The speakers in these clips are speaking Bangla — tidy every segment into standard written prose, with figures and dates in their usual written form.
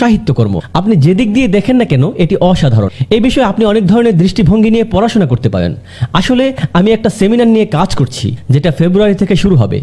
সাহিত্যকর্ম। আপনি যেদিক দিয়ে দেখেন না কেন এটি অসাধারণ। এই বিষয়ে আপনি অনেক ধরনের দৃষ্টিভঙ্গি নিয়ে পড়াশোনা করতে পারেন। আসলে আমি একটা সেমিনার নিয়ে কাজ করছি যেটা ফেব্রুয়ারি থেকে শুরু হবে,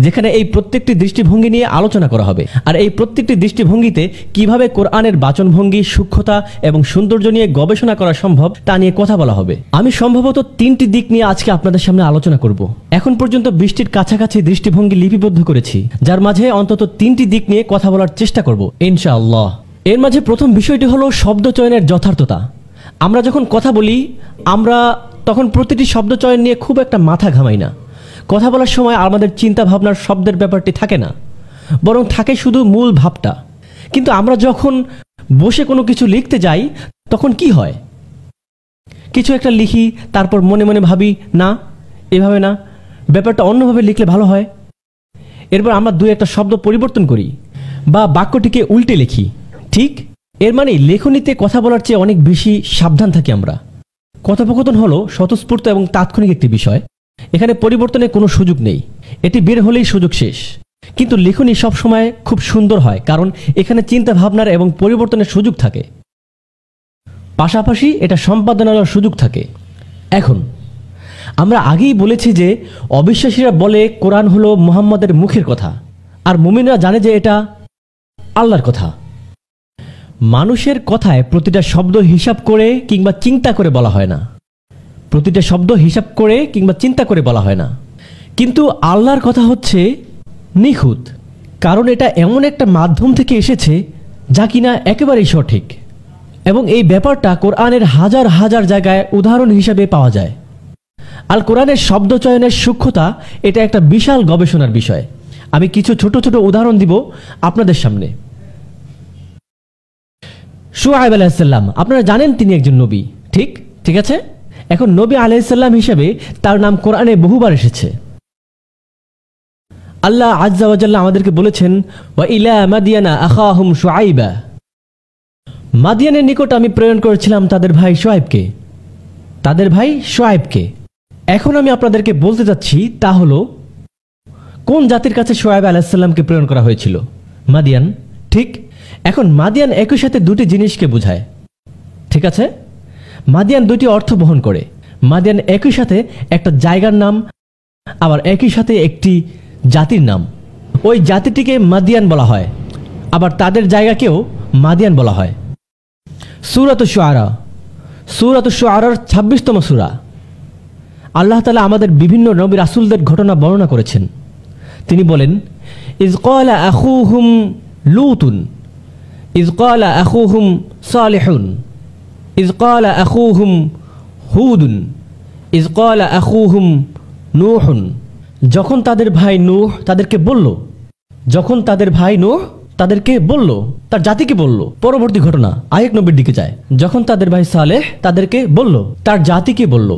যেখানে এই প্রত্যেকটি দৃষ্টিভঙ্গি নিয়ে আলোচনা করা হবে। আর এই প্রত্যেকটি দৃষ্টিভঙ্গিতে কিভাবে কোরআনের বাচনভঙ্গি, সূক্ষ্মতা এবং সৌন্দর্য নিয়ে গবেষণা করা সম্ভব তা নিয়ে কথা বলা হবে। আমি সম্ভবত 3টি দিক নিয়ে আজকে আপনাদের সামনে আলোচনা করব। এখন পর্যন্ত 20টির কাছাকাছি দৃষ্টিভঙ্গি লিপিবদ্ধ করেছি, যার মাঝে অন্তত 3টি দিক নিয়ে কথা বলার চেষ্টা করব ইনশাআল্লাহ। এর মাঝে প্রথম বিষয়টি হলো শব্দ চয়নের যথার্থতা। আমরা যখন কথা বলি আমরা তখন প্রতিটি শব্দ চয়ন নিয়ে খুব একটা মাথা ঘামাই না। কথা বলার সময় আমাদের চিন্তা ভাবনার শব্দের ব্যাপারটি থাকে না, বরং থাকে শুধু মূল ভাবটা। কিন্তু আমরা যখন বসে কোনো কিছু লিখতে যাই তখন কি হয়, কিছু একটা লিখি, তারপর মনে মনে ভাবি না এভাবে না, ব্যাপারটা অন্যভাবে লিখলে ভালো হয়। এরপর আমরা 2-1টা শব্দ পরিবর্তন করি বা বাক্যটিকে উল্টে লিখি। ঠিক এর মানে লেখনীতে কথা বলার চেয়ে অনেক বেশি সাবধান থাকি আমরা। কথোপকথন হলো স্বতঃস্ফূর্ত এবং তাৎক্ষণিক একটি বিষয়, এখানে পরিবর্তনের কোনো সুযোগ নেই, এটি বের হলেই সুযোগ শেষ। কিন্তু লেখনী সবসময় খুব সুন্দর হয়, কারণ এখানে চিন্তা ভাবনার এবং পরিবর্তনের সুযোগ থাকে, পাশাপাশি এটা সম্পাদনার সুযোগ থাকে। এখন আমরা আগেই বলেছি যে অবিশ্বাসীরা বলে কোরআন হলো মুহাম্মদের মুখের কথা, আর মুমিনরা জানে যে এটা আল্লাহর কথা। মানুষের কথায় প্রতিটা শব্দ হিসাব করে কিংবা চিন্তা করে বলা হয় না, প্রতিটা শব্দ হিসাব করে কিংবা চিন্তা করে বলা হয় না। কিন্তু আল্লাহর কথা হচ্ছে নিখুঁত, কারণ এটা এমন একটা মাধ্যম থেকে এসেছে যা কিনা একেবারেই সঠিক। এবং এই ব্যাপারটা কোরআনের হাজার হাজার জায়গায় উদাহরণ হিসাবে পাওয়া যায়। আল কোরআনের শব্দ চয়নের সূক্ষ্মতা এটা একটা বিশাল গবেষণার বিষয়। আমি কিছু ছোট ছোট উদাহরণ দিব আপনাদের সামনে। শুআয়ব আলাইহিস সালাম, আপনারা জানেন তিনি একজন নবী, ঠিক আছে। এখন নবী আলাইহিস সালাম হিসেবে তার নাম কোরআনে বহুবার এসেছে। আল্লাহ আজ্জা ওয়া জাল্লা আমাদেরকে বলেছেন ওয়া ইলা মাদিয়ানা আখাহুম শুআইবা, মাদিয়ানের নিকট আমি প্রেরণ করেছিলাম তাদের ভাই শুআয়বকে। এখন আমি আপনাদেরকে বলতে যাচ্ছি তা হলো কোন জাতির কাছে শুআয়ব আলাইহিস সালামকে প্রেরণ করা হয়েছিল? মাদিয়ান, ঠিক। এখন মাদিয়ান একই সাথে 2টি জিনিসকে বোঝায়, ঠিক আছে। মাদিয়ান 2টি অর্থ বহন করে। মাদিয়ান একই সাথে একটা জায়গার নাম, আবার একই সাথে একটি জাতির নাম। ওই জাতিটিকে মাদিয়ান বলা হয়, আবার তাদের জায়গাকেও মাদিয়ান বলা হয়। সূরাতুশ শুআরার 26তম সূরা। আল্লাহ তাআলা আমাদের বিভিন্ন নবী রাসূলদের ঘটনা বর্ণনা করেছেন। তিনি বলেন ইয ক্বালা আখুহুম লূতুন, ইয ক্বালা আখুহুম সালিহুন, ইয ক্বালা আখুহুম হুদুন, ইয ক্বালা আখুহুম নূহুন। যখন তাদের ভাই নূহ তাদেরকে বলল, তার জাতিকে বলল। পরবর্তী ঘটনা আরেক নবীর দিকে যায়। যখন তাদের ভাই সালেহ তাদেরকে বলল, তার জাতিকে বলল।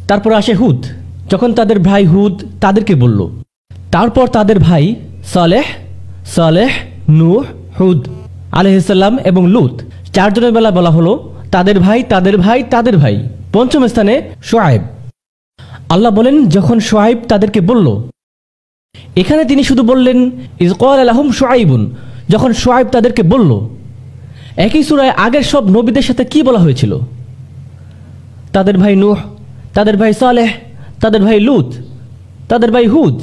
তারপর আসে হুদ, যখন তাদের ভাই হুদ তাদেরকে বলল। তারপর তাদের ভাই সালেহ, নূহ, হুদ আলাইহিস সালাম এবং লূত, 4 জনের বেলা বলা হলো তাদের ভাই। পঞ্চম স্থানে শুআয়ব। আল্লাহ বলেন যখন শুআয়ব তাদেরকে বলল, এখানে তিনি শুধু বললেন ইয ক্বালা লাহুম শুআয়বুন, যখন শুআয়ব তাদেরকে বলল। একই সূরায় আগের সব নবীদের সাথে কি বলা হয়েছিল? তাদের ভাই নূহ, তাদের ভাই সালেহ, তাদের ভাই লূত, তাদের ভাই হুদ।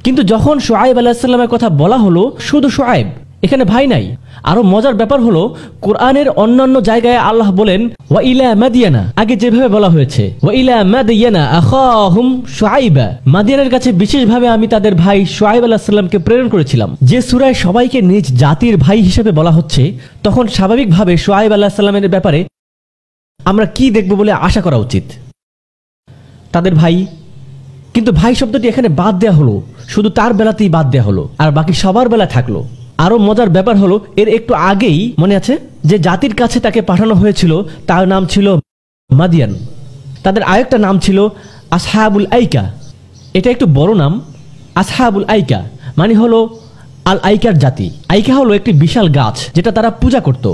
কিন্তু যখন শুআয়ব আলাইহিস সালামের কথা বলা হলো শুধু শুআয়ব, এখানে ভাই নাই। আরো মজার ব্যাপার হলো কোরআনের অন্যান্য জায়গায় আল্লাহ বলেন ওয়া ইলা মাদিয়ানা, আগে যেভাবে বলা হয়েছে ওয়া ইলা মাদিয়ানা আখাহুম শুআইবা, মাদিয়ানের কাছে বিশেষভাবে আমি তাদের ভাই শুআয়ব আলাইহিস সালামকে প্রেরণ করেছিলাম। যে সূরায় সবাইকে নিজ জাতির ভাই হিসেবে বলা হচ্ছে, তখন স্বাভাবিকভাবে শুআয়ব আলাইহিস সালামের ব্যাপারে আমরা কি দেখব বলে আশা করা উচিত? তাদের ভাই। কিন্তু ভাই শব্দটি এখানে বাদ দেয়া হলো, শুধু তার বেলাতেই বাদ দেয়া হলো, আর বাকি সবার বেলা থাকলো। আরো মজার ব্যাপার হলো এর একটু আগেই মনে আছে যে জাতির কাছে তাকে পাঠানো হয়েছিল তার নাম ছিল মাদিয়ান। তাদের আরেকটা নাম ছিল আসহাবুল আইকা। এটা একটু বড় নাম। আসহাবুল আইকা মানে হলো আল আইকার জাতি। আইকা হলো একটি বিশাল গাছ যেটা তারা পূজা করত।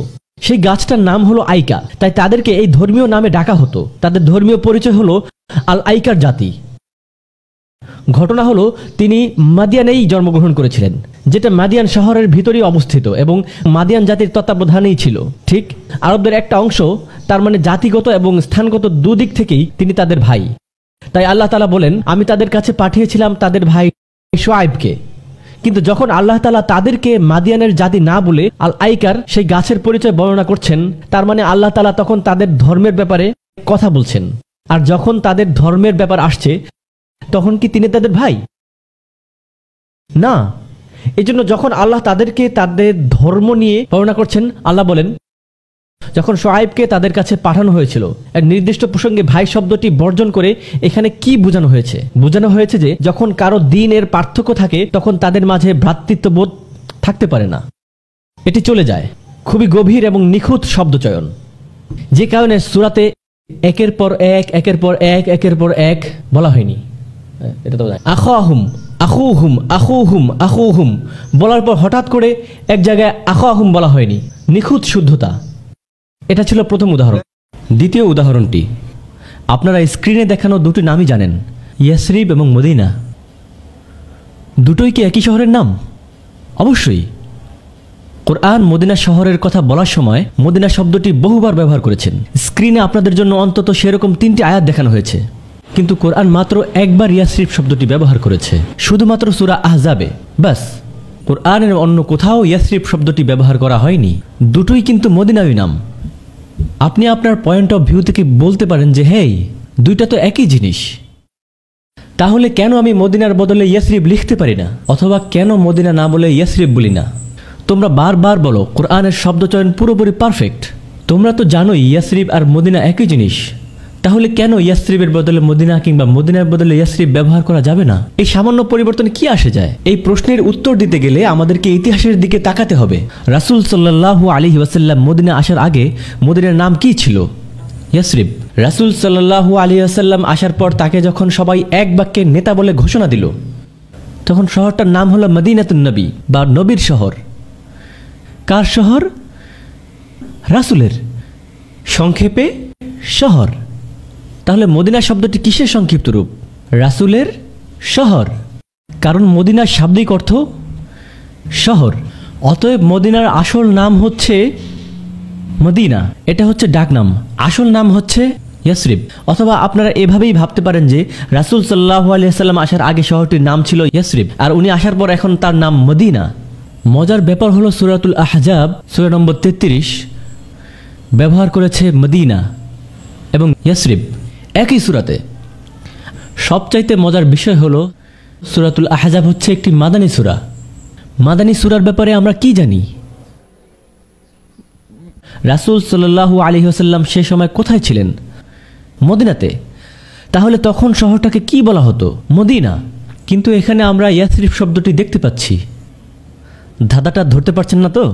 সেই গাছটার নাম হলো আইকা, তাই তাদেরকে এই ধর্মীয় নামে ডাকা হতো। তাদের ধর্মীয় পরিচয় হলো আল আইকার জাতি। ঘটনা হলো তিনি মাদিয়ানেই জন্মগ্রহণ করেছিলেন, যেটা মাদিয়ান শহরের ভিতরেই অবস্থিত এবং মাদিয়ান জাতির তত্ত্বাবধানেই ছিল। ঠিক আরবদের একটা অংশ, তার মানে জাতিগত এবং স্থানগত দুদিক থেকেই তিনি তাদের ভাই। তাই আল্লাহ তাআলা বলেন, আমি তাদের কাছে পাঠিয়েছিলাম তাদের ভাই শুআয়বকে। কিন্তু যখন আল্লাহ তাআলা তাদেরকে মাদিয়ানের জাতি না বলে আল আইকার সেই গাছের পরিচয় বর্ণনা করছেন, তার মানে আল্লাহ তাআলা তখন তাদের ধর্মের ব্যাপারে কথা বলছেন। আর যখন তাদের ধর্মের ব্যাপার আসছে, তখন কি তিনি তাদের ভাই? না। এজন্য যখন আল্লাহ তাদেরকে তাদের ধর্ম নিয়ে বর্ণনা করছেন, আল্লাহ বলেন, যখন শুআয়বকে তাদের কাছে পাঠানো হয়েছিল, এক নির্দিষ্ট প্রসঙ্গে ভাই শব্দটি বর্জন করে এখানে কি বোঝানো হয়েছে? বোঝানো হয়েছে যে যখন কারো দ্বীনের পার্থক্য থাকে, তখন তাদের মাঝে ভ্রাতৃত্ববোধ থাকতে পারে না, এটি চলে যায়। খুবই গভীর এবং নিখুঁত শব্দচয়ন, যে কারণে সূরাতে একের পর এক একের পর এক একের পর এক বলা হয়নি। এটা তো আখাহুম আখুহুম আখুহুম আখুহুম বলার পর হঠাৎ করে এক জায়গায় আখাহুম বলা হয়নি। নিখুঁত শুদ্ধতা। এটা ছিল প্রথম উদাহরণ। দ্বিতীয় উদাহরণটি, আপনারা স্ক্রিনে দেখানো দুটি নামই জানেন, ইয়াসরিব এবং মদিনা। দুটোই কি একই শহরের নাম? অবশ্যই। কোরআন মদিনা শহরের কথা বলার সময় মদিনা শব্দটি বহুবার ব্যবহার করেছেন। স্ক্রিনে আপনাদের জন্য অন্তত সেরকম 3টি আয়াত দেখানো হয়েছে, কিন্তু কোরআন মাত্র একবার ইয়াসরিব শব্দটি ব্যবহার করেছে, শুধুমাত্র সূরা আহজাবে। বাস, কোরআনের অন্য কোথাও ইয়াসরিব শব্দটি ব্যবহার করা হয়নি। দুটোই কিন্তু মদিনাዊ নাম। আপনি আপনার পয়েন্ট অফ ভিউ থেকে বলতে পারেন যে হেই, দুইটা তো একই জিনিস, তাহলে কেন আমি মদিনার বদলে ইয়াসরিব লিখতে পারি না? অথবা কেন মদিনা না বলে ইয়াসরিব বলি না? তোমরা বারবার বলো কোরআনের শব্দচয়ন পুরোপুরি পারফেক্ট। তোমরা তো জানোই ইয়াসরিব আর মদিনা একই জিনিস, তাহলে কেন ইয়াসরিবের বদলে মদিনা কিংবা মদিনার বদলে ইয়াসরিব ব্যবহার করা যাবে না? এই সামান্য পরিবর্তন কি আসে যায়? এই প্রশ্নের উত্তর দিতে গেলে আমাদেরকে ইতিহাসের দিকে তাকাতে হবে। রাসূল সাল্লাল্লাহু আলাইহি ওয়াসাল্লাম মদিনা আসার আগে মদিনার নাম কি ছিল? ইয়াসরিব। রাসূল সাল্লাল্লাহু আলাইহি ওয়াসাল্লাম আসার পর তাকে যখন সবাই এক বাক্যে নেতা বলে ঘোষণা দিল, তখন শহরটার নাম হলো মদিনাতুন নবী বা নবীর শহর। কার শহর? রাসূলের। সংক্ষেপে শহর। তাহলে মদিনা শব্দটি কিসের সংক্ষিপ্ত রূপ? রাসূলের শহর। কারণ মদিনার শাব্দিক অর্থ শহর। অতএব মদিনার আসল নাম হচ্ছে মদিনা, এটা হচ্ছে ডাকনাম। আসল নাম হচ্ছে ইয়াসরিব। অথবা আপনারা এভাবেই ভাবতে পারেন যে রাসূল সাল্লাল্লাহু আলাইহি ওয়াসাল্লাম আসার আগে শহরটির নাম ছিল ইয়াসরিব, আর উনি আসার পর এখন তার নাম মদিনা। মজার ব্যাপার হলো সূরাতুল আহজাব সূরা নম্বর 33 ব্যবহার করেছে মদিনা এবং ইয়াসরিব একই সূরাতে। সবচাইতে মজার বিষয় হলো সূরাতুল আহজাব হচ্ছে একটি মাদানী সূরা। মাদানী সূরার ব্যাপারে আমরা কি জানি? রাসূল সাল্লাল্লাহু আলাইহি ওয়াসাল্লাম সে সময় কোথায় ছিলেন? মদিনাতে। তাহলে তখন শহরটাকে কি বলা হতো? মদিনা। কিন্তু এখানে আমরা ইয়াসরিব শব্দটি দেখতে পাচ্ছি। ধাঁধাটা ধরতে পারছেন না তো?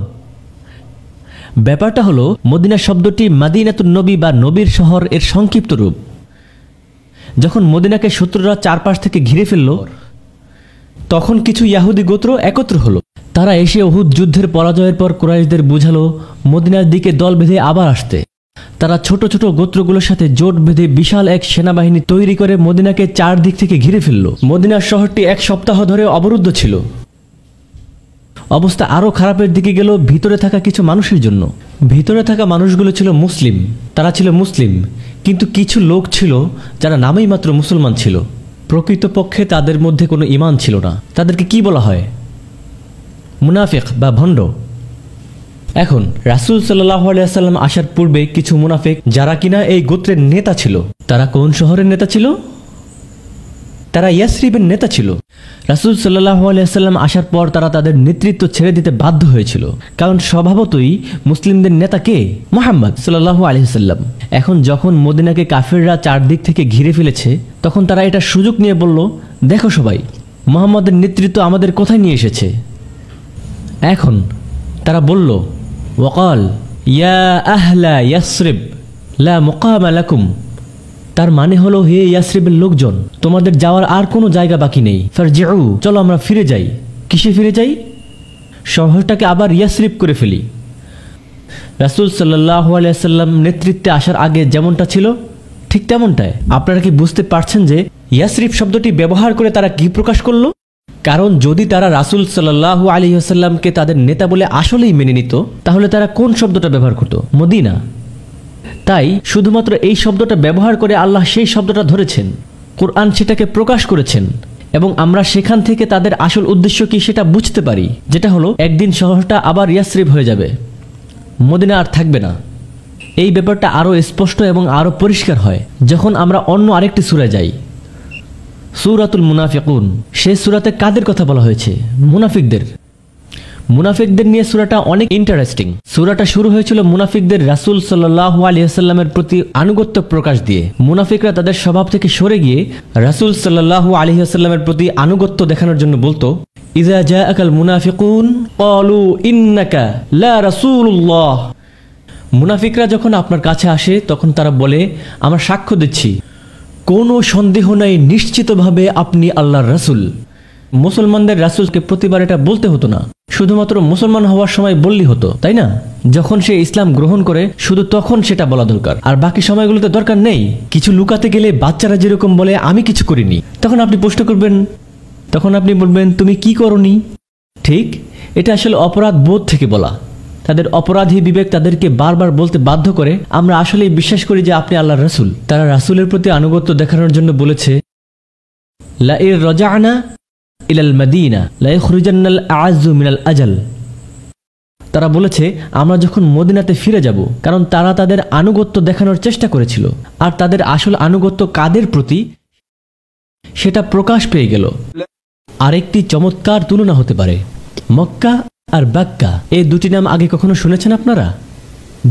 ব্যাপারটা হলো মদিনা শব্দটি মাদিনাতুন নবী বা নবীর শহর এর সংক্ষিপ্ত রূপ। যখন মদিনাকে শত্রুরা চারপাশ থেকে ঘিরে ফেলল, তখন কিছু ইহুদি গোত্র একত্র হলো। তারা এসে উহুদ যুদ্ধের পরাজয়ের পর কুরাইশদের বুঝালো মদিনার দিকে দল বেঁধে আবার আসতে। তারা ছোট ছোট গোত্রগুলোর সাথে জোট বেঁধে বিশাল এক সেনাবাহিনী তৈরি করে মদিনাকে চারদিক থেকে ঘিরে ফেলল। মদিনার শহরটি এক সপ্তাহ ধরে অবরুদ্ধ ছিল। অবস্থা আরও খারাপের দিকে গেল ভিতরে থাকা কিছু মানুষের জন্য। ভিতরে থাকা মানুষগুলো ছিল মুসলিম, তারা ছিল মুসলিম, কিন্তু কিছু লোক ছিল যারা নামেই মাত্র মুসলমান ছিল, প্রকৃতপক্ষে তাদের মধ্যে কোনো ঈমান ছিল না। তাদেরকে কি বলা হয়? মুনাফিক বা ভণ্ড। এখন রাসূল সাল্লাল্লাহু আলাইহি ওয়াসাল্লাম আসার পূর্বে কিছু মুনাফিক যারা কিনা এই গোত্রের নেতা ছিল, তারা কোন শহরের নেতা ছিল? তারা ইয়াসরিবের নেতা ছিল। রাসূল সাল্লাল্লাহু আলাইহি ওয়াসাল্লাম আসার পর তারা তাদের নেতৃত্ব ছেড়ে দিতে বাধ্য হয়েছিল, কারণ স্বভাবতই মুসলিমদের নেতা কে? মুহাম্মদ সাল্লাল্লাহু আলাইহি ওয়াসাল্লাম। এখন যখন মদিনাকে কাফেররা চারদিক থেকে ঘিরে ফেলেছে, তখন তারা এটা সুযোগ নিয়ে বলল, দেখো সবাই, মুহাম্মদের নেতৃত্ব আমাদের কোথায় নিয়ে এসেছে। এখন তারা বলল, ওয়াকাল ইয়া আহলা ইয়াসরিব লা মুকামা লাকুম। তার মানে হলো, হে ইয়াসরিবের লোকজন, তোমাদের যাওয়ার আর কোনো জায়গা বাকি নেই। ফারজিউ, চলো আমরা ফিরে যাই। কিসে ফিরে যাই? শহরটাকে আবার ইয়াসরিব করে ফেলি। রাসূল সাল্লাল্লাহু আলাইহি ওয়াসাল্লাম নেতৃত্বে আসার আগে যেমনটা ছিল ঠিক তেমনটাই। আপনারা কি বুঝতে পারছেন যে ইয়াসরিব শব্দটি ব্যবহার করে তারা কি প্রকাশ করল? কারণ যদি তারা রাসূল সাল্লাল্লাহু আলাইহি ওয়াসাল্লামকে তাদের নেতা বলে আসলেই মেনে নিত, তাহলে তারা কোন শব্দটা ব্যবহার করত? মদিনা। তাই শুধুমাত্র এই শব্দটা ব্যবহার করে আল্লাহ সেই শব্দটা ধরেছেন, কোরআন সেটাকে প্রকাশ করেছেন, এবং আমরা সেখান থেকে তাদের আসল উদ্দেশ্য কি সেটা বুঝতে পারি, যেটা হলো একদিন শহরটা আবার ইয়াসরিব হয়ে যাবে, মদিনা আর থাকবে না। এই ব্যাপারটা আরও স্পষ্ট এবং আরও পরিষ্কার হয় যখন আমরা অন্য আরেকটি সূরায় যাই, সূরাতুল মুনাফিকুন। সেই সূরাতে কাদের কথা বলা হয়েছে? মুনাফিকদের। মুনাফিকদের নিয়ে সূরাটা অনেক ইন্টারেস্টিং। সূরাটা শুরু হয়েছিল মুনাফিকদের রাসূল সাল্লাল্লাহু আলাইহি ওয়াসাল্লামের প্রতি আনুগত্য প্রকাশ দিয়ে। মুনাফিকরা তাদের স্বভাব থেকে সরে গিয়ে রাসূল সাল্লাল্লাহু আলাইহি ওয়াসাল্লামের প্রতি আনুগত্য দেখানোর জন্য বলতো, ইযা জাআকাল মুনাফিকুন ক্বালু ইন্নাকা লা রাসূলুল্লাহ। মুনাফিকরা যখন আপনার কাছে আসে তখন তারা বলে, আমরা সাক্ষ্য দিচ্ছি, কোনো সন্দেহ নাই নিশ্চিতভাবে আপনি আল্লাহর রাসূল। মুসলমানদের রাসূলকে প্রতিবার এটা বলতে হতো না, শুধুমাত্র মুসলমান হওয়ার সময় বললেই হতো, তাই না? যখন সে ইসলাম গ্রহণ করে শুধু তখন সেটা বলা দরকার, আর বাকি সময়গুলোতে দরকার নেই। কিছু লুকাতে গেলে বাচ্চারা যেরকম বলে আমি কিছু করিনি, তখন আপনি প্রশ্ন করবেন, তখন আপনি বলবেন তুমি কি করনি? ঠিক, এটা আসলে অপরাধ বোধ থেকে বলা। তাদের অপরাধী বিবেক তাদেরকে বারবার বলতে বাধ্য করে, আমরা আসলেই বিশ্বাস করি যে আপনি আল্লাহর রাসূল। তারা রাসূলের প্রতি আনুগত্য দেখানোর জন্য বলেছে, লা ইর রাজা'না ইলাল মাদিনা লা ইখরুজান্নাল আ'আজ্জু মিনাল আজাল। তারা বলেছে আমরা যখন মদিনাতে ফিরে যাব, কারণ তারা তাদের আনুগত্য দেখানোর চেষ্টা করেছিল, আর তাদের আসল আনুগত্য কাদের প্রতি সেটা প্রকাশ পেয়ে গেল। আরেকটি চমৎকার তুলনা হতে পারে মক্কা আর বাক্কা। এই দুটি নাম আগে কখনো শুনেছেন আপনারা?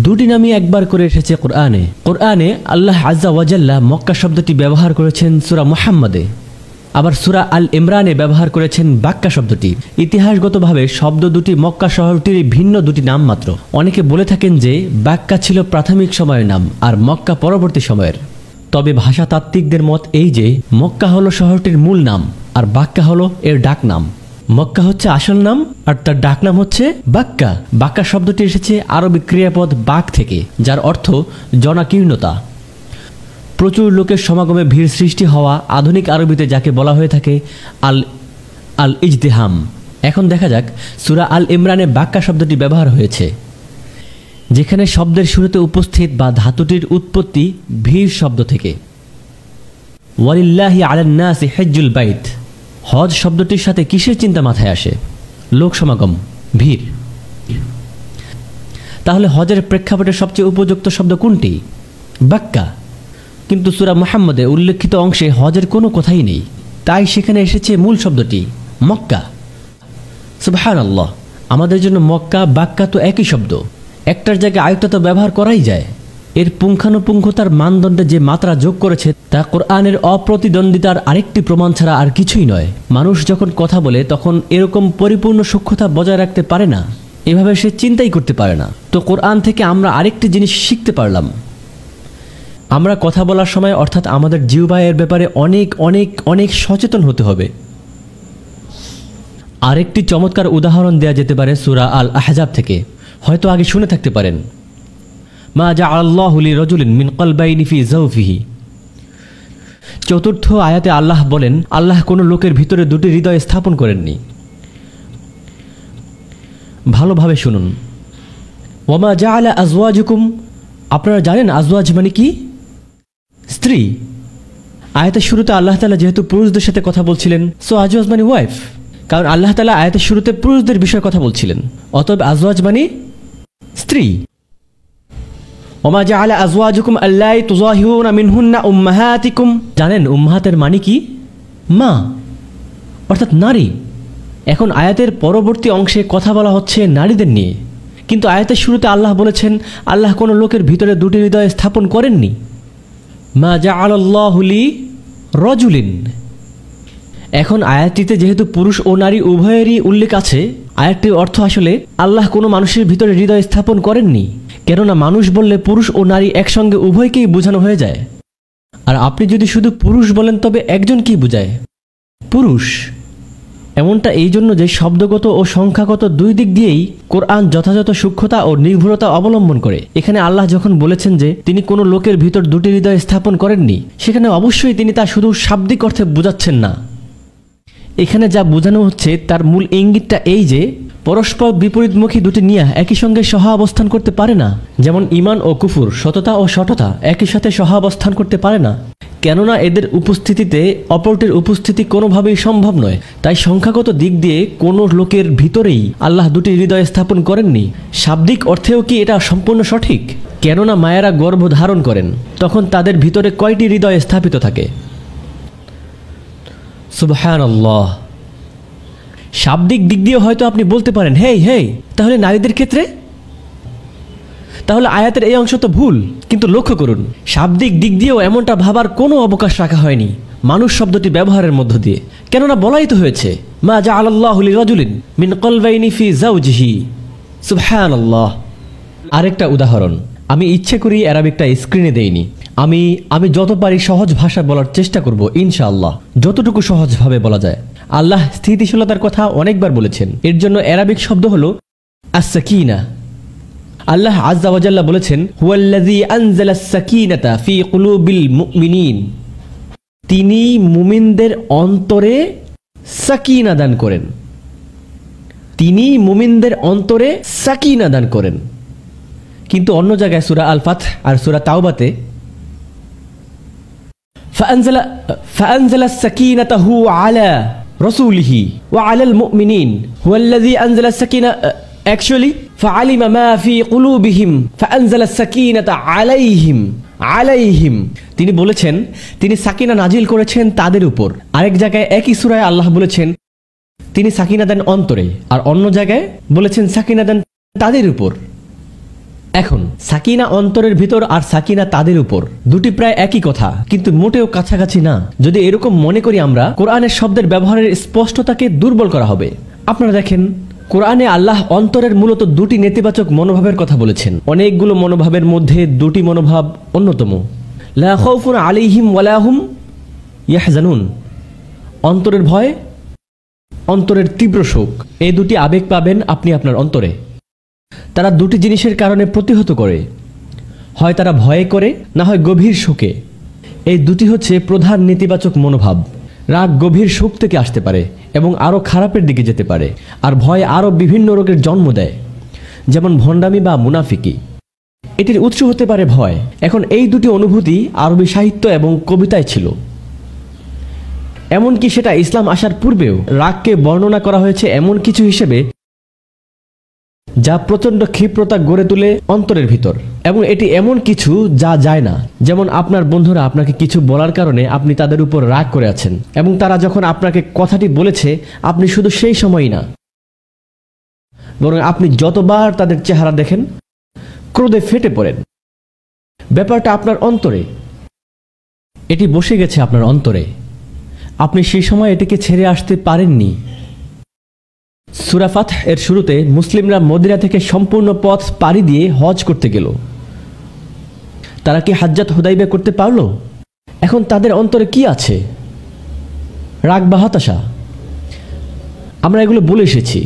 দুটি নামই একবার করে এসেছে কোরআনে। কোরআনে আল্লাহ আজ্জা ওয়াজাল্লা মক্কা শব্দটি ব্যবহার করেছেন সূরা মুহাম্মাদে, আবার সূরা আল ইমরানে ব্যবহার করেছেন বাক্কা শব্দটি। ইতিহাসগতভাবে শব্দ দুটি মক্কা শহরটির ভিন্ন দুটি নাম মাত্র। অনেকে বলে থাকেন যে বাক্কা ছিল প্রাথমিক সময়ের নাম আর মক্কা পরবর্তী সময়ের। তবে ভাষাতাত্ত্বিকদের মত এই যে মক্কা হলো শহরটির মূল নাম আর বাক্কা হলো এর ডাক নাম। মক্কা হচ্ছে আসল নাম আর তার ডাক নাম হচ্ছে বাক্কা। বাক্কা শব্দটি এসেছে আরবি ক্রিয়াপদ বাক থেকে, যার অর্থ জনাকীর্ণতা। প্রচুর লোকের সমাগমে ভিড় সৃষ্টি হওয়া আধুনিক আরবিতে যাকে বলা হয়ে থাকে আল ইজতিহাম। এখন দেখা যাক সূরা আল ইমরানে বাক্কা শব্দটি ব্যবহার হয়েছে, যেখানে শব্দের শুরুতে উপস্থিত বা ধাতুটির উৎপত্তি ভিড় শব্দ থেকে। ওয়ালিল্লাহি আলান নাসি হিজ্জুল বাইত। হজ শব্দটির সাথে কিসের চিন্তা মাথায় আসে? লোক সমাগম, ভিড়। তাহলে হজের প্রেক্ষাপটে সবচেয়ে উপযুক্ত শব্দ কোনটি? বাক্কা। কিন্তু সূরা মুহাম্মাদে উল্লেখিত অংশে হজের কোনো কথাই নেই, তাই সেখানে এসেছে মূল শব্দটি মক্কা। সুবহানাল্লাহ, আমাদের জন্য মক্কা বাক্কা তো একই শব্দ। একটার জায়গায় আরেকটা তো ব্যবহার করাই যায়। এর পুঙ্খানুপুঙ্খতার মানদণ্ডে যে মাত্রা যোগ করেছে তা কোরআনের অপ্রতিদ্বন্দ্বিতার আরেকটি প্রমাণ ছাড়া আর কিছুই নয়। মানুষ যখন কথা বলে তখন এরকম পরিপূর্ণ সূক্ষ্মতা বজায় রাখতে পারে না, এভাবে সে চিন্তাই করতে পারে না। তো কোরআন থেকে আমরা আরেকটি জিনিস শিখতে পারলাম। আমরা কথা বলার সময় অর্থাৎ আমাদের জিহ্বা এর ব্যাপারে অনেক অনেক অনেক সচেতন হতে হবে। আরেকটি চমৎকার উদাহরণ দেয়া যেতে পারে সূরা আল আহজাব থেকে, হয়তো আগে শুনে থাকতে পারেন। মা জাআলাল্লাহু লিরাজুলিন মিন কলবাইনি ফি জাওফিহি। চতুর্থ আয়াতে আল্লাহ বলেন, আল্লাহ কোনো লোকের ভিতরে দুটি হৃদয় স্থাপন করেননি। ভালোভাবে শুনুন। ওয়ামা জাআলা আজওয়াজুকুম। আপনারা জানেন আজওয়াজ মানে কি? স্ত্রী। আয়াতের শুরুতে আল্লাহ তাআলা যেহেতু পুরুষদের সাথে কথা বলছিলেন, সো আজওয়াজ মানে ওয়াইফ, কারণ আল্লাহ তাআলা আয়াতের শুরুতে পুরুষদের বিষয়ে কথা বলছিলেন, অতএব আজওয়াজ মানে স্ত্রী। ওমা জাআলা আজওয়াজুকুম আল্লাই তুযাহিরুনা মিনহুন্না উম্মাহাতিকুম। জানেন উম্মাহাতের মানে কি? মা, অর্থাৎ নারী। এখন আয়াতের পরবর্তী অংশে কথা বলা হচ্ছে নারীদের নিয়ে, কিন্তু আয়াতের শুরুতে আল্লাহ বলেছেন আল্লাহ কোনো লোকের ভিতরে দুটি হৃদয় স্থাপন করেননি। মা জাআলাল্লাহু লিরাজুলিন। এখন আয়াতটিতে যেহেতু পুরুষ ও নারী উভয়েরই উল্লেখ আছে, আয়াতটির অর্থ আসলে আল্লাহ কোনো মানুষের ভিতরে হৃদয় স্থাপন করেননি, কেননা মানুষ বললে পুরুষ ও নারী একসঙ্গে উভয়কেই বোঝানো হয়ে যায়। আর আপনি যদি শুধু পুরুষ বলেন তবে একজনকেই বোঝায়, পুরুষ। এমনটা এই জন্য যে শব্দগত ও সংখ্যাগত দুই দিক দিয়েই কোরআন যথাযথ সূক্ষ্মতা ও নির্ভুলতা অবলম্বন করে। এখানে আল্লাহ যখন বলেছেন যে তিনি কোনো লোকের ভিতর দুটি হৃদয় স্থাপন করেননি, সেখানে অবশ্যই তিনি তা শুধু শাব্দিক অর্থে বোঝাচ্ছেন না। এখানে যা বোঝানো হচ্ছে তার মূল ইঙ্গিতটা এই যে পরস্পর বিপরীতমুখী দুটি নিয়া একই সঙ্গে সহ অবস্থান করতে পারে না। যেমন ঈমান ও কুফর, সততা ও শঠতা একই সাথে সহ অবস্থান করতে পারে না, কেননা এদের উপস্থিতিতে অপরটির উপস্থিতি কোনোভাবেই সম্ভব নয়। তাই সংখ্যাগত দিক দিয়ে কোনো লোকের ভিতরেই আল্লাহ দুটি হৃদয় স্থাপন করেননি। শাব্দিক অর্থেও কি এটা সম্পূর্ণ সঠিক? কেননা মায়েরা গর্ভ ধারণ করেন, তখন তাদের ভিতরে কয়টি হৃদয় স্থাপিত থাকে? সুবহানাল্লাহ। শাব্দিক দিক দিয়ে হয়তো আপনি বলতে পারেন, হেই হেই, তাহলে নারীদের ক্ষেত্রে? তাহলে আয়াতের এই অংশ তো ভুল। কিন্তু লক্ষ্য করুন, শাব্দিক দিক দিয়েও এমনটা ভাবার কোনো অবকাশ রাখা হয়নি মানুষ শব্দটি ব্যবহারের মধ্য দিয়ে। কেননা বলাই তো হয়েছে, মা জাআলাল্লাহু লিরাজুলিন মিন কলবাইনি ফি যাওজিহি। সুবহানাল্লাহ। আরেকটা উদাহরণ, আমি ইচ্ছে করি অ্যারাবিকটা স্ক্রিনে দেইনি। আমি যত পারি সহজ ভাষা বলার চেষ্টা করব ইনশাআল্লাহ, যতটুকু সহজভাবে বলা যায়। আল্লাহ স্থিতিশীলতার কথা অনেকবার বলেছেন, এর জন্য অ্যারাবিক শব্দ হলো আস-সাকিনা। আল্লাহ আযজা ওয়া জাল্লা বলেছেন, হুয়াল্লাযী আনজালাস সাকিনাতা ফি কুলুবিল মুমিনিন। তিনি মুমিনদের অন্তরে সাকিনা দান করেন। তিনি মুমিনদের অন্তরে সাকিনা দান করেন। কিন্তু অন্য জায়গায় সূরা আল ফাতহ আর সূরা তাওবাতে ফাআনজালাস সাকিনাতাহু আলা রাসূলিহি ওয়া আলাল মুমিনিন হুয়াল্লাযী আনজালাস সাকিনা, অ্যাকচুয়ালি ফাআলিমা মা ফি কুলুবিহিম ফাআনজালাস সাকিনাতা আলাইহিম। তিনি বলেছেন তিনি সাকিনা নাজিল করেছেন তাদের উপর। আরেক জায়গায় একই সূরায় আল্লাহ বলেছেন তিনি সাকিনা দেন অন্তরে, আর অন্য জায়গায় বলেছেন সাকিনা দেন তাদের উপর। এখন সাকিনা অন্তরের ভিতর আর সাকিনা তাদের উপর, দুটি প্রায় একই কথা, কিন্তু মোটেও কাছাকাছি না। যদি এরকম মনে করি আমরা, কোরআনের শব্দের ব্যবহারের স্পষ্টতাকে দুর্বল করা হবে। আপনারা দেখেন, কোরআনে আল্লাহ অন্তরের মূলত দুটি নেতিবাচক মনোভাবের কথা বলেছেন। অনেকগুলো মনোভাবের মধ্যে দুটি মনোভাব অন্যতম। লা খাউফুন আলাইহিম ওয়ালা হুম ইয়াহজানুন, অন্তরের ভয়, অন্তরের তীব্র শোক। এই দুটি আবেগ পাবেন আপনি আপনার অন্তরে। তারা দুটি জিনিসের কারণে প্রতিহত করে, হয় তারা ভয়ে করে, না হয় গভীর শোকে। এই দুটি হচ্ছে প্রধান নেতিবাচক মনোভাব। রাগ গভীর শোক থেকে আসতে পারে এবং আরও খারাপের দিকে যেতে পারে, আর ভয় আরও বিভিন্ন রোগের জন্ম দেয়, যেমন ভণ্ডামি বা মুনাফিকি। এটির উৎস হতে পারে ভয়। এখন এই দুটি অনুভূতি আরবি সাহিত্য এবং কবিতায় ছিল, এমনকি সেটা ইসলাম আসার পূর্বেও। রাগকে বর্ণনা করা হয়েছে এমন কিছু হিসেবে যা প্রচণ্ড ক্ষিপ্রতা গড়ে তোলে অন্তরের ভিতর, এবং এটি এমন কিছু যা যায় না। যেমন আপনার বন্ধুরা আপনাকে কিছু বলার কারণে আপনি তাদের উপর রাগ করে আছেন, এবং তারা যখন আপনাকে কথাটি বলেছে আপনি শুধু সেই সময়ই না, বরং আপনি যতবার তাদের চেহারা দেখেন ক্রোধে ফেটে পড়েন। ব্যাপারটা আপনার অন্তরে, এটি বসে গেছে আপনার অন্তরে। আপনি সেই সময় এটিকে ছেড়ে আসতে পারেননি। সূরা ফাতহ এর শুরুতে মুসলিমরা মদিনা থেকে সম্পূর্ণ পথ পাড়ি দিয়ে হজ করতে গেল। তারা কি হাজ্জাত হুদাইবিয়া করতে পারল? এখন তাদের অন্তরে কি আছে? রাগ বা হতাশা? আমরা এগুলো বলে এসেছি।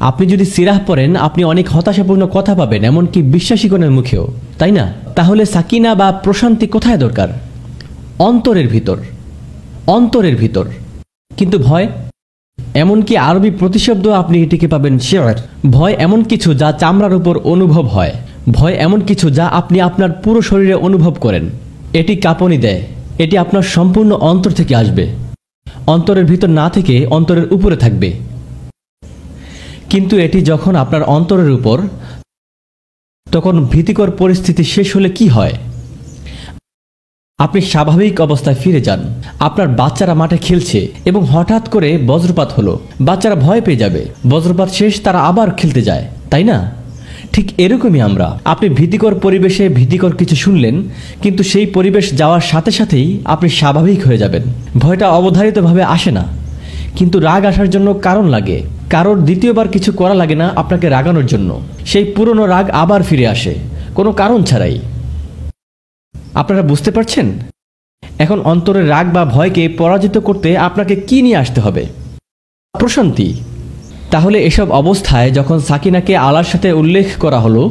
আপনি যদি সিরাহ পড়েন আপনি অনেক হতাশাপূর্ণ কথা পাবেন, এমনকি বিশ্বাসীগণের মুখেও, তাই না? তাহলে সাকিনা বা প্রশান্তি কোথায় দরকার? অন্তরের ভিতর, অন্তরের ভিতর। কিন্তু ভয়, এমনকি আরবি প্রতিশব্দ আপনি এটিকে পাবেন শির। ভয় এমন কিছু যা চামড়ার উপর অনুভব হয়। ভয় এমন কিছু যা আপনি আপনার পুরো শরীরে অনুভব করেন। এটি কাঁপুনি দেয়। এটি আপনার সম্পূর্ণ অন্তর থেকে আসবে, অন্তরের ভিতর না থেকে অন্তরের উপরে থাকবে। কিন্তু এটি যখন আপনার অন্তরের উপর, তখন ভীতিকর পরিস্থিতি শেষ হলে কি হয়? আপনি স্বাভাবিক অবস্থায় ফিরে যান। আপনার বাচ্চারা মাঠে খেলছে এবং হঠাৎ করে বজ্রপাত হলো, বাচ্চারা ভয় পেয়ে যাবে। বজ্রপাত শেষ, তারা আবার খেলতে যায়, তাই না? ঠিক এরকমই আমরা। আপনি ভীতিকর পরিবেশে ভীতিকর কিছু শুনলেন, কিন্তু সেই পরিবেশ যাওয়ার সাথে সাথেই আপনি স্বাভাবিক হয়ে যাবেন। ভয়টা অবধারিতভাবে আসে না, কিন্তু রাগ আসার জন্য কারণ লাগে। কারোর দ্বিতীয়বার কিছু করা লাগে না আপনাকে রাগানোর জন্য। সেই পুরনো রাগ আবার ফিরে আসে কোনো কারণ ছাড়াই। আপনারা বুঝতে পারছেন? এখন অন্তরের রাগ বা ভয়কে পরাজিত করতে আপনাকে কি নিয়ে আসতে হবে? প্রশান্তি। তাহলে এসব অবস্থায় যখন সাকিনাকে আল্লাহর সাথে উল্লেখ করা হলো,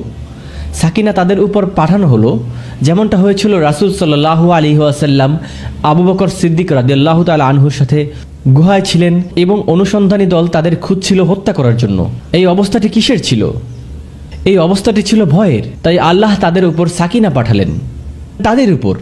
সাকিনা তাদের উপর পাঠানো হলো, যেমনটা হয়েছিল রাসূল সাল্লাল্লাহু আলাইহি ওয়াসাল্লাম আবু বকর সিদ্দিক রাদিয়াল্লাহু তাআলা আনহুর সাথে গুহায় ছিলেন এবং অনুসন্ধানী দল তাদের খুঁজছিল হত্যা করার জন্য। এই অবস্থাটি কিসের ছিল? এই অবস্থাটি ছিল ভয়ের। তাই আল্লাহ তাদের উপর সাকিনা পাঠালেন, তাদের উপর।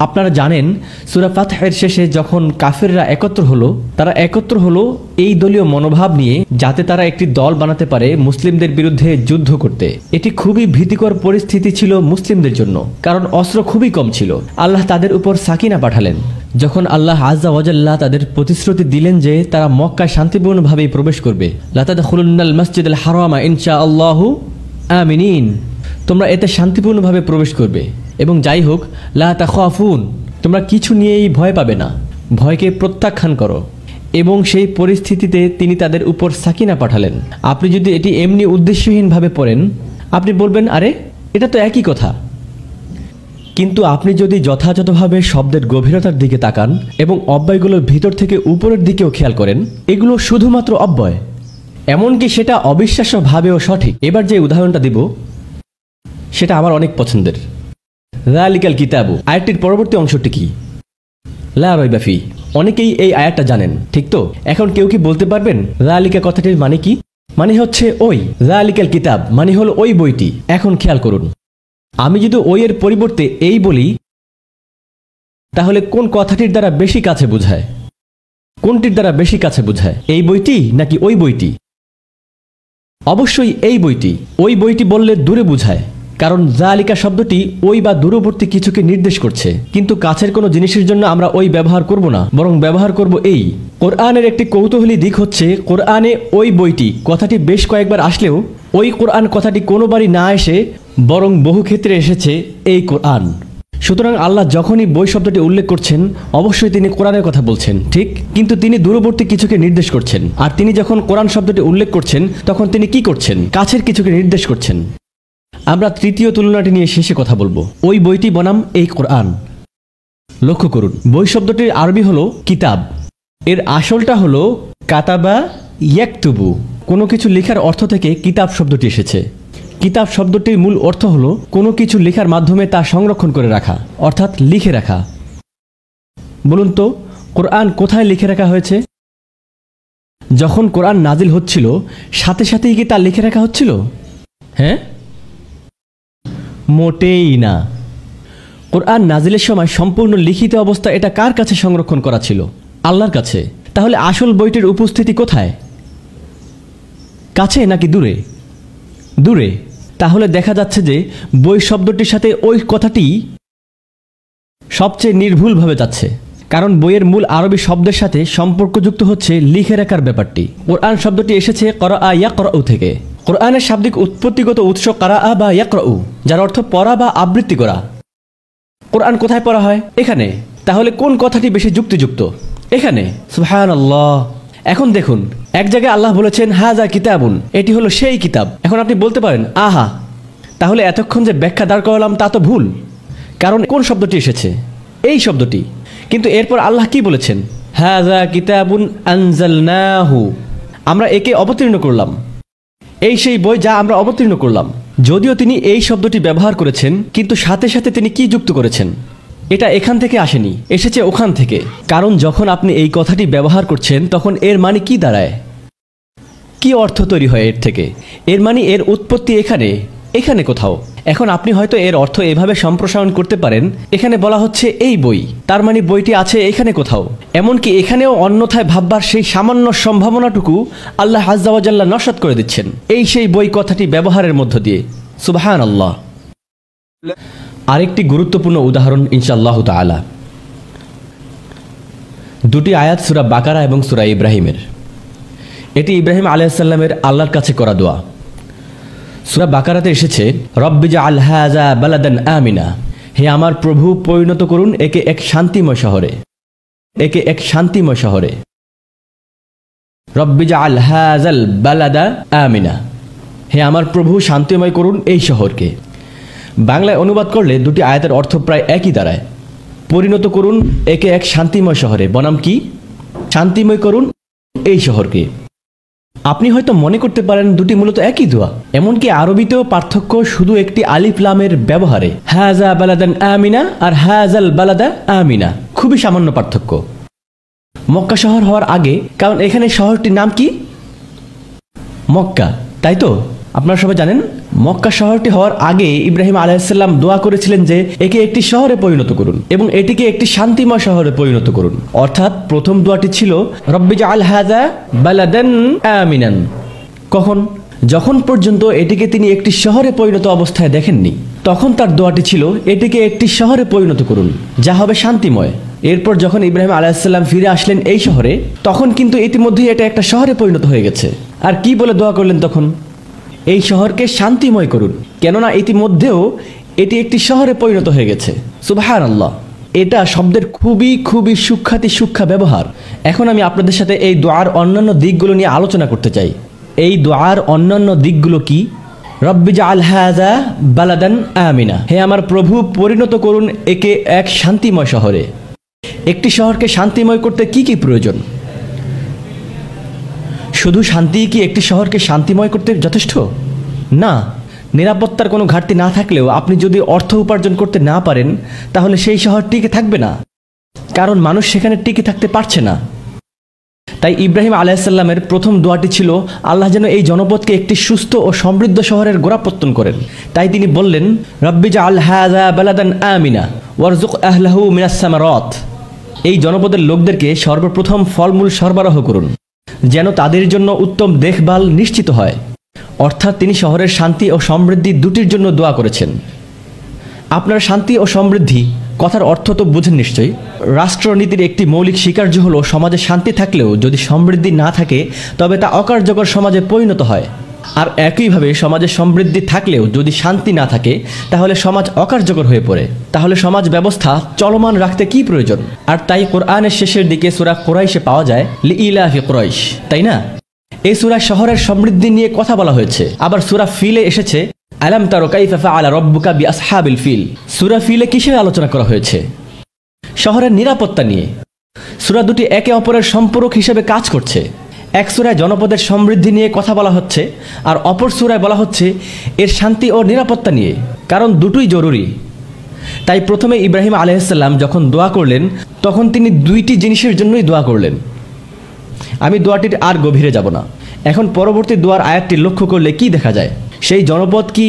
আপনারা জানেন সূরা ফাতহের শেষে যখন কাফেররা একত্র হলো, তারা একত্র হলো এই দলীয় মনোভাব নিয়ে যাতে তারা একটি দল বানাতে পারে মুসলিমদের বিরুদ্ধে যুদ্ধ করতে। এটি খুবই ভীতিকর পরিস্থিতি ছিল মুসলিমদের জন্য, কারণ অস্ত্র খুবই কম ছিল। আল্লাহ তাদের উপর সাকিনা পাঠালেন। যখন আল্লাহ আযজা ওয়া জাল্লা তাদের প্রতিশ্রুতি দিলেন যে তারা মক্কায় শান্তিপূর্ণভাবে প্রবেশ করবে, লা তাদখুলুন্নাল মাসজিদাল হারামা ইনশাআল্লাহু আমিনিন, তোমরা এতে শান্তিপূর্ণভাবে প্রবেশ করবে এবং যাই হোক লা তাখাফুন, তোমরা কিছু নিয়েই ভয় পাবে না, ভয়কে প্রত্যাখ্যান করো। এবং সেই পরিস্থিতিতে তিনি তাদের উপর সাকিনা পাঠালেন। আপনি যদি এটি এমনি উদ্দেশ্যহীনভাবে পড়েন, আপনি বলবেন আরে এটা তো একই কথা। কিন্তু আপনি যদি যথাযথভাবে শব্দের গভীরতার দিকে তাকান এবং অব্যয়গুলোর ভিতর থেকে উপরের দিকেও খেয়াল করেন, এগুলো শুধুমাত্র অব্যয়, এমনকি সেটা অবিশ্বাস্যভাবেও সঠিক। এবার যে উদাহরণটা দিব সেটা আমার অনেক পছন্দের। যালিকাল কিতাবু আয়াতটির পরবর্তী অংশটি কি? লা রাইবা ফি। অনেকেই এই আয়াতটা জানেন, ঠিক তো? এখন কেউ কি বলতে পারবেন যালিকা কথাটির মানে কি? মানে হচ্ছে ওই। যালিকাল কিতাব মানে হলো ওই বইটি। এখন খেয়াল করুন, আমি যদি ওই এর পরিবর্তে এই বলি, তাহলে কোন কথাটির দ্বারা বেশি কাছে বোঝায়? কোনটির দ্বারা বেশি কাছে বোঝায়, এই বইটি নাকি ওই বইটি? অবশ্যই এই বইটি। ওই বইটি বললে দূরে বোঝায়, কারণ যালিকা শব্দটি ওই বা দূরবর্তী কিছুকে নির্দেশ করছে। কিন্তু কাছের কোনো জিনিসের জন্য আমরা ওই ব্যবহার করব না, বরং ব্যবহার করব এই। কোরআনের একটি কৌতূহলী দিক হচ্ছে, কোরআনে ওই বইটি কথাটি বেশ কয়েকবার আসলেও ওই কোরআন কথাটি কোনোবারই না এসে বরং বহু ক্ষেত্রে এসেছে এই কোরআন। সুতরাং আল্লাহ যখনই বই শব্দটি উল্লেখ করছেন, অবশ্যই তিনি কোরআনের কথা বলছেন, ঠিক? কিন্তু তিনি দূরবর্তী কিছুকে নির্দেশ করছেন। আর তিনি যখন কোরআন শব্দটি উল্লেখ করছেন, তখন তিনি কি করছেন? কাছের কিছুকে নির্দেশ করছেন। আমরা তৃতীয় তুলনাটি নিয়ে শেষে কথা বলবো। ওই বইটি বনাম এই কোরআন। লক্ষ্য করুন, বই শব্দটির আরবি হলো কিতাব, এর আসলটা হলো কাতাবা ইয়াকতুবু। কোনো কিছু লেখার অর্থ থেকে কিতাব শব্দটি এসেছে। কিতাব শব্দটির মূল অর্থ হলো কোনো কিছু লেখার মাধ্যমে তা সংরক্ষণ করে রাখা, অর্থাৎ লিখে রাখা। বলুন তো, কোরআন কোথায় লিখে রাখা হয়েছে? যখন কোরআন নাজিল হচ্ছিল সাথে সাথেই কি তা লিখে রাখা হচ্ছিল? হ্যাঁ, মোটেই না। কোরআন নাজিলের সময় সম্পূর্ণ লিখিত অবস্থা এটা কার কাছে সংরক্ষণ করা ছিল? আল্লাহর কাছে। তাহলে আসল বইটির উপস্থিতি কোথায়? কাছে নাকি দূরে? দূরে। তাহলে দেখা যাচ্ছে যে বই শব্দটির সাথে ওই কথাটি সবচেয়ে নির্ভুলভাবে যাচ্ছে, কারণ বইয়ের মূল আরবি শব্দের সাথে সম্পর্কযুক্ত হচ্ছে লিখে রাখার ব্যাপারটি। কোরআন শব্দটি এসেছে করাআ ইয়াকরাউ থেকে। কোরআনের শাব্দিক উৎপত্তিগত উৎস কারাআ বা ইয়াকরাউ, যার অর্থ পড়া বা আবৃত্তি করা। কোরআন কোথায় পড়া হয়? এখানে। তাহলে কোন কথাটি বেশি যুক্তিযুক্ত? এখানে। সুবহানাল্লাহ। এখন দেখুন, এক জায়গায় আল্লাহ বলেছেন হাযা কিতাবুন, এটি হলো সেই কিতাব। এখন আপনি বলতে পারেন আহা, তাহলে এতক্ষণ যে ব্যাখ্যা দাঁড় করালাম তা তো ভুল, কারণ কোন শব্দটি এসেছে? এই শব্দটি। কিন্তু এরপর আল্লাহ কি বলেছেন? হাযা কিতাবুন আনজালনাহু, আমরা একে অবতীর্ণ করলাম। এই সেই বই যা আমরা অবতীর্ণ করলাম। যদিও তিনি এই শব্দটি ব্যবহার করেছেন, কিন্তু সাথে সাথে তিনি কি যুক্ত করেছেন? এটা এখান থেকে আসেনি, এসেছে ওখান থেকে। কারণ যখন আপনি এই কথাটি ব্যবহার করছেন, তখন এর মানে কি দাঁড়ায়? কি অর্থ তৈরি হয় এর থেকে? এর মানে এর উৎপত্তি এখানে, এখানে কোথাও। এখন আপনি হয়তো এর অর্থ এভাবে সম্প্রসারণ করতে পারেন, এখানে বলা হচ্ছে এই বই, তার মানে বইটি আছে এখানে কোথাও। এমনকি এখানেও অন্যথায় ভাববার সেই সামান্য সম্ভাবনাটুকু আল্লাহ আযজা ওয়া জাল্লা নস্যাৎ করে দিচ্ছেন এই সেই বই কথাটি ব্যবহারের মধ্য দিয়ে। সুবহানাল্লাহ। আরেকটি গুরুত্বপূর্ণ উদাহরণ ইনশাআল্লাহু তাআলা, দুটি আয়াত সূরা বাকারা এবং সূরা ইব্রাহিমের। এটি ইব্রাহিম আলাইহিস সালামের আল্লাহর কাছে করা দোয়া। সূরা বাকারাতে এসেছে রব্বি জাআল হাযা বালাদান আমিনা, হে আমার প্রভু পরিণত করুন একে এক শান্তিময় শহরে, একে এক শান্তিময় শহরে। রব্বি জাআল হাযাল বালাদা আমিনা, হে আমার প্রভু শান্তিময় করুন এই শহরকে। বাংলায় অনুবাদ করলে দুটি আয়াতের অর্থ প্রায় একই দাঁড়ায়। পরিণত করুন একে এক শান্তিময় শহরে বনাম কি? শান্তিময় করুন এই শহরকে। আপনি হয়তো মনে করতে পারেন দুটি মূলত একই দোয়া, এমনকি আরবিতেও পার্থক্য শুধু একটি আলিফ লামের ব্যবহারে। হাজা বালাদান আমিনা আর হাজাল বালাদা আমিনা, খুবই সামান্য পার্থক্য। মক্কা শহর হওয়ার আগে, কারণ এখানে শহরটির নাম কি? মক্কা, তাই তো? আপনারা সবাই জানেন মক্কা শহরটি হওয়ার আগে ইব্রাহিম আলাইহিসসালাম দোয়া করেছিলেন যে একে একটি শহরে পরিণত করুন এবং এটিকে একটি শান্তিময় শহরে পরিণত করুন। অর্থাৎ প্রথম দোয়াটি ছিল রব্বি জাআল হাযা বালাদান আমিনান। কখন? যখন পর্যন্ত এটিকে তিনি একটি শহরে পরিণত অবস্থায় দেখেননি, তখন তার দোয়াটি ছিল এটিকে একটি শহরে পরিণত করুন যা হবে শান্তিময়। এরপর যখন ইব্রাহিম আলাইহিসসালাম ফিরে আসলেন এই শহরে, তখন কিন্তু ইতিমধ্যেই এটা একটা শহরে পরিণত হয়ে গেছে। আর কি বলে দোয়া করলেন তখন? এই শহরকে শান্তিময় করুন, কেননা ইতিমধ্যেও এটি একটি শহরে পরিণত হয়ে গেছে। সুবহানাল্লাহ, এটা শব্দের খুবই খুবই সূক্ষ্ম ব্যবহার। এখন আমি আপনাদের সাথে এই দোয়ার অন্যান্য দিকগুলো নিয়ে আলোচনা করতে চাই। এই দোয়ার অন্যান্য দিকগুলো কি? রব্বি জাআল হাযা বালাদান আমিনা, হে আমার প্রভু পরিণত করুন একে এক শান্তিময় শহরে। একটি শহরকে শান্তিময় করতে কি কি প্রয়োজন? শুধু শান্তিই কি একটি শহরকে শান্তিময় করতে যথেষ্ট? না, নিরাপত্তার কোনো ঘাটতি না থাকলেও আপনি যদি অর্থ উপার্জন করতে না পারেন, তাহলে সেই শহর টিকে থাকবে না, কারণ মানুষ সেখানে টিকে থাকতে পারছে না। তাই ইব্রাহিম আলাইহিসসালামের প্রথম দোয়াটি ছিল আল্লাহ যেন এই জনপদকে একটি সুস্থ ও সমৃদ্ধ শহরের গোড়াপত্তন করেন। তাই তিনি বললেন রব্বি জাআল হাযা বালাদান আমিনা ওয়ারযুক আহলাহু মিনাস সামারাত, এই জনপদের লোকদেরকে সর্বপ্রথম ফলমূল সরবরাহ করুন যেন তাদের জন্য উত্তম দেখভাল নিশ্চিত হয়। অর্থাৎ তিনি শহরের শান্তি ও সমৃদ্ধি দুটির জন্য দোয়া করেছেন। আপনার শান্তি ও সমৃদ্ধি কথার অর্থ তো বুঝেন নিশ্চয়ই। রাষ্ট্রনীতির একটি মৌলিক স্বীকার্য হলো সমাজে শান্তি থাকলেও যদি সমৃদ্ধি না থাকে তবে তা অকার্যকর সমাজে পরিণত হয়। আর একইভাবে সমাজে সমৃদ্ধি থাকলেও যদি শান্তি না থাকে তাহলে সমাজ অকার্যকর হয়ে পড়ে। তাহলে সমাজ ব্যবস্থা চলমান রাখতে কি প্রয়োজন? আর তাই কোরআনের শেষের দিকে সূরা কুরাইশে পাওয়া যায় লিইলাফি কুরাইশ, তাই না? এই সূরা শহরের সমৃদ্ধি নিয়ে কথা বলা হয়েছে। আবার সূরা ফিলে এসেছে আলাম তারা কাইফা ফাআলা রাব্বুকা বিআসহাবিল ফিল। সূরা ফিলে কিসের আলোচনা করা হয়েছে? শহরের নিরাপত্তা নিয়ে। সূরা দুটি একে অপরের সম্পূরক হিসেবে কাজ করছে। এক সূরায় জনপদের সমৃদ্ধি নিয়ে কথা বলা হচ্ছে আর অপর সূরায় বলা হচ্ছে এর শান্তি ও নিরাপত্তা নিয়ে, কারণ দুটোই জরুরি। তাই প্রথমে ইব্রাহিম আলাইহিসসালাম যখন দোয়া করলেন তখন তিনি দুইটি জিনিসের জন্যই দোয়া করলেন। আমি দোয়াটির আর গভীরে যাব না। এখন পরবর্তী দোয়ার আয়াতটি লক্ষ্য করলে কি দেখা যায়? সেই জনপদ কি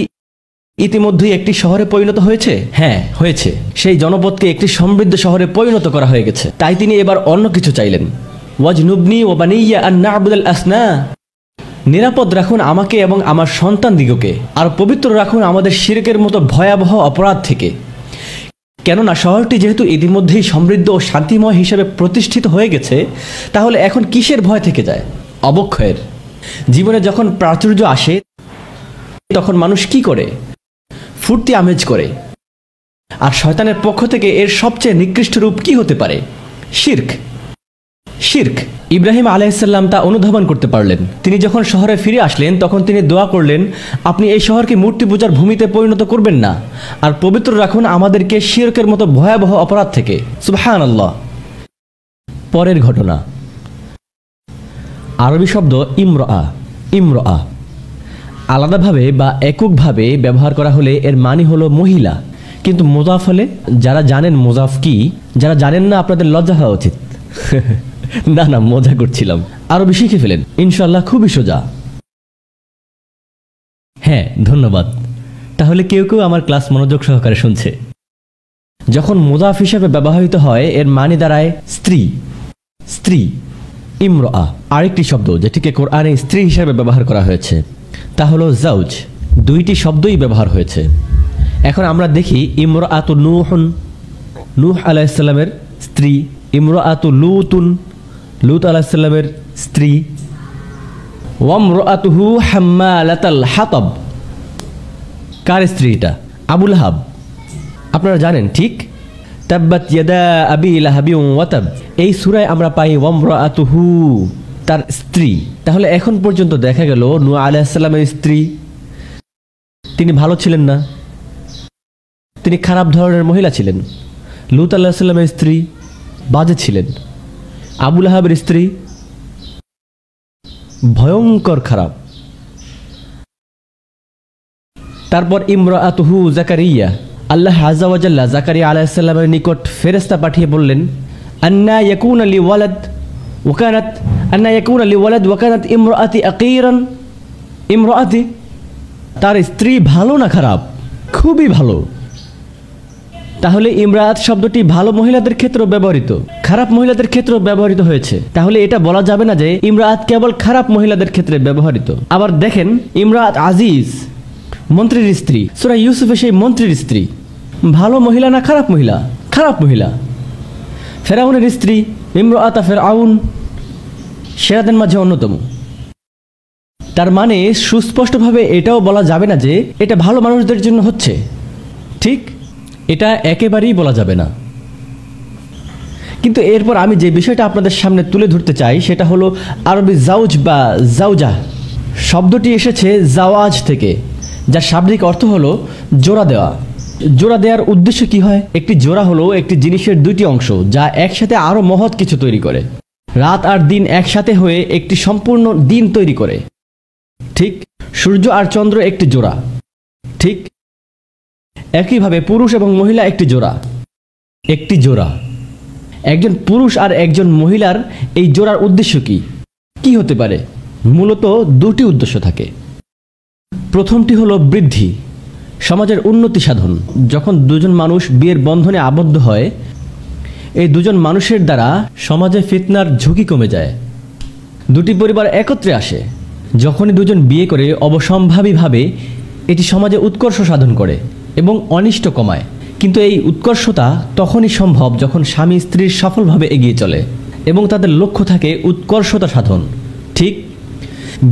ইতিমধ্যেই একটি শহরে পরিণত হয়েছে? হ্যাঁ, হয়েছে। সেই জনপদকে একটি সমৃদ্ধ শহরে পরিণত করা হয়ে গেছে। তাই তিনি এবার অন্য কিছু চাইলেন। ওয়াজনুবনি ওয়া বানিয়া আন না'বুদাল আসনা, নিরাপদ রাখুন আমাকে এবং আমার সন্তানদিগকে, আর পবিত্র রাখুন আমাদের শিরকের মতো ভয়াবহ অপরাধ থেকে। কেননা শহরটি যেহেতু ইতিমধ্যেই সমৃদ্ধ ও শান্তিময় হিসেবে প্রতিষ্ঠিত হয়ে গেছে, তাহলে এখন কিসের ভয় থেকে যায়? অবক্ষয়ের। জীবনে যখন প্রাচুর্য আসে তখন মানুষ কি করে? ফুর্তি আমেজ করে। আর শয়তানের পক্ষ থেকে এর সবচেয়ে নিকৃষ্ট রূপ কি হতে পারে? শিরক। শিরক। ইব্রাহিম আলাইহিসসালাম তা অনুধাবন করতে পারলেন। তিনি যখন শহরে ফিরে আসলেন তখন তিনি দোয়া করলেন আপনি এই শহরকে মূর্তি পূজার ভূমিতে পরিণত করবেন না, আর পবিত্র রাখুন আমাদেরকে শিরকের মতো ভয়াবহ অপরাধ থেকে। সুবহানাল্লাহ। পরের ঘটনা। আরবি শব্দ ইমরাআ। ইমরাআ আলাদাভাবে বা এককভাবে ব্যবহার করা হলে এর মানে হলো মহিলা, কিন্তু মুজাফ হলে, যারা জানেন মুজাফ কি, যারা জানেন না আপনাদের লজ্জা হওয়া উচিত। না না, মজা করছিলাম। আরবি শিখে ফেলেন ইনশাল্লাহ, খুবই সোজা। হ্যাঁ, ধন্যবাদ। তাহলে কেউ কেউ আমার ক্লাস মনোযোগ সহকারে শুনছে। যখন মুজাফ হিসেবে ব্যবহৃত হয় এর মানে দাঁড়ায় স্ত্রী। স্ত্রী ইমরাআ। আরেকটি শব্দ যেটিকে কোরআনে স্ত্রী হিসেবে ব্যবহার করা হয়েছে তা হলো জাউজ। দুইটি শব্দই ব্যবহার হয়েছে। এখন আমরা দেখি ইমরাআতু নূহুন, নূহ আলাইহিস সালামের স্ত্রী। ইমরাআতু লূতুন, লূত আলাইহিস সালামের স্ত্রী। ওয়ামরাআতুহু হাম্মালাতাল হাতাব, কার স্ত্রী এটা? আবু লাহাব। আপনারা জানেন ঠিক। তাব্বাত ইয়াদা আবি লাহাবিন ওয়া তাব, এই সূরায় আমরা পাই ওয়ামরাআতুহু, তার স্ত্রী। তাহলে এখন পর্যন্ত দেখা গেল নূহ আলাইহিস সালামের স্ত্রী, তিনি ভালো ছিলেন না, তিনি খারাপ ধরনের মহিলা ছিলেন। লূত আলাইহিস সালামের স্ত্রী বাজে ছিলেন। আবু লাহাবের স্ত্রী ভয়ঙ্কর খারাপ। তারপর ইমরাতুহু জাকারিয়া, আল্লাহ আযজা ওয়া জাল্লা জাকারিয়া আলাইহিস সালামের নিকট ফেরেশতা পাঠিয়ে বললেন, আন্না ইয়াকুনা লি ওয়ালাদ ওয়া কানাত ইমরাতি আকিরান। ইমরাতি, তার স্ত্রী ভালো না খারাপ? খুবই ভালো। তাহলে ইমরাত শব্দটি ভালো মহিলাদের ক্ষেত্রে ব্যবহৃত, খারাপ মহিলাদের ক্ষেত্রে ব্যবহৃত হয়েছে। তাহলে এটা বলা যাবে না যে ইমরাত কেবল খারাপ মহিলাদের ক্ষেত্রে ব্যবহৃত। আবার দেখেন, ইমরাত আজিজ, মন্ত্রীর স্ত্রী, সূরা ইউসুফে সেই মন্ত্রীর স্ত্রী ভালো মহিলা না খারাপ মহিলা? খারাপ মহিলা। ফেরাউনের স্ত্রী ইমরাত ফেরাউন সেরাদের মাঝে অন্যতম। তার মানে সুস্পষ্টভাবে এটাও বলা যাবে না যে এটা ভালো মানুষদের জন্য হচ্ছে, ঠিক? এটা একেবারেই বলা যাবে না। কিন্তু এরপর আমি যে বিষয়টা আপনাদের সামনে তুলে ধরতে চাই সেটা হলো আরবি জাউজ বা জাউজা শব্দটি এসেছে জাওয়াজ থেকে, যার শাব্দিক অর্থ হলো জোড়া দেওয়া। জোড়া দেওয়ার উদ্দেশ্য কি হয়? একটি জোড়া হলো একটি জিনিসের দুইটি অংশ যা একসাথে আরো মহৎ কিছু তৈরি করে। রাত আর দিন একসাথে হয়ে একটি সম্পূর্ণ দিন তৈরি করে, ঠিক? সূর্য আর চন্দ্র একটি জোড়া, ঠিক? একইভাবে পুরুষ এবং মহিলা একটি জোড়া। একটি জোড়া, একজন পুরুষ আর একজন মহিলার এই জোড়ার উদ্দেশ্য কি কি হতে পারে? মূলত দুটি উদ্দেশ্য থাকে। প্রথমটি হলো বৃদ্ধি, সমাজের উন্নতি সাধন। যখন দুজন মানুষ বিয়ের বন্ধনে আবদ্ধ হয়, এই দুজন মানুষের দ্বারা সমাজে ফিতনার ঝুঁকি কমে যায়। দুটি পরিবার একত্রে আসে। যখনই দুজন বিয়ে করে অবসম্ভাবীভাবে এটি সমাজে উৎকর্ষ সাধন করে এবং অনিষ্ট কমায়। কিন্তু এই উৎকর্ষতা তখনই সম্ভব যখন স্বামী স্ত্রীর সফলভাবে এগিয়ে চলে এবং তাদের লক্ষ্য থাকে উৎকর্ষতা সাধন, ঠিক?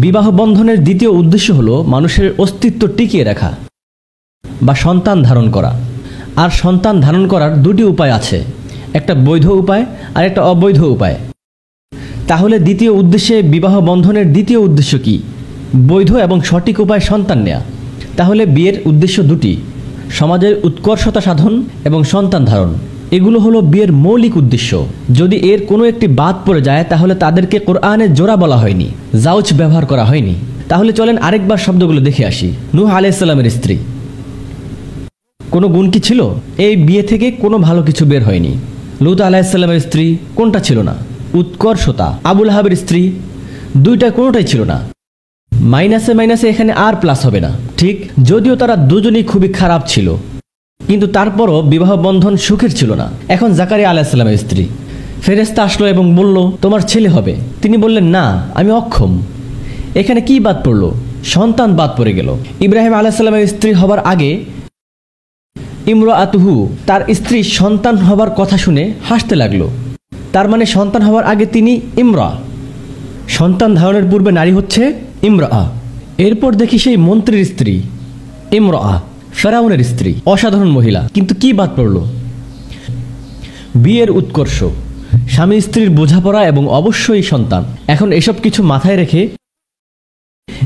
বিবাহ বন্ধনের দ্বিতীয় উদ্দেশ্য হলো মানুষের অস্তিত্ব টিকিয়ে রাখা বা সন্তান ধারণ করা। আর সন্তান ধারণ করার দুটি উপায় আছে, একটা বৈধ উপায় আর একটা অবৈধ উপায়। তাহলে দ্বিতীয় উদ্দেশ্যে বিবাহ বন্ধনের দ্বিতীয় উদ্দেশ্য কি? বৈধ এবং সঠিক উপায় সন্তান নেয়া। তাহলে বিয়ের উদ্দেশ্য দুটি, সমাজের উৎকর্ষতা সাধন এবং সন্তান ধারণ। এগুলো হলো বিয়ের মৌলিক উদ্দেশ্য। যদি এর কোনো একটি বাদ পড়ে যায় তাহলে তাদেরকে কোরআনে জোড়া বলা হয়নি, জাউজ ব্যবহার করা হয়নি। তাহলে চলেন আরেকবার শব্দগুলো দেখে আসি। নূহ আলাইহিস সালামের স্ত্রী, কোনো গুণ কি ছিল? এই বিয়ে থেকে কোনো ভালো কিছু বের হয়নি। লূত আলাইহিস সালামের স্ত্রী, কোনটা ছিল না? উৎকর্ষতা। আবুল আহাবের স্ত্রী, দুইটা কোনোটাই ছিল না। মাইনাসে মাইনাসে এখানে আর প্লাস হবে না, ঠিক? যদিও তারা দুজনেই খুবই খারাপ ছিল, কিন্তু তারপরও বিবাহ বন্ধন সুখের ছিল না। এখন জাকারিয়া আলাইহিস সালামের স্ত্রী, ফেরেশতা আসলো এবং বলল তোমার ছেলে হবে। তিনি বললেন না, আমি অক্ষম। এখানে কি বাদ পড়লো? সন্তান বাদ পড়ে গেল। ইব্রাহিম আলাইহিস সালামের স্ত্রী হবার আগে ইমরাতুহু, তার স্ত্রী সন্তান হবার কথা শুনে হাসতে লাগলো। তার মানে সন্তান হওয়ার আগে তিনি ইমরা, সন্তান ধারণের পূর্বে নারী হচ্ছে ইমরা। এরপর দেখি সেই মন্ত্রীর স্ত্রী ইমরা, ফেরাউনের স্ত্রী, অসাধারণ মহিলা। কিন্তু কি বাদ পড়ল? বিয়ের উৎকর্ষ, স্বামী স্ত্রীর বোঝাপড়া এবং অবশ্যই সন্তান। এখন এসব কিছু মাথায় রেখে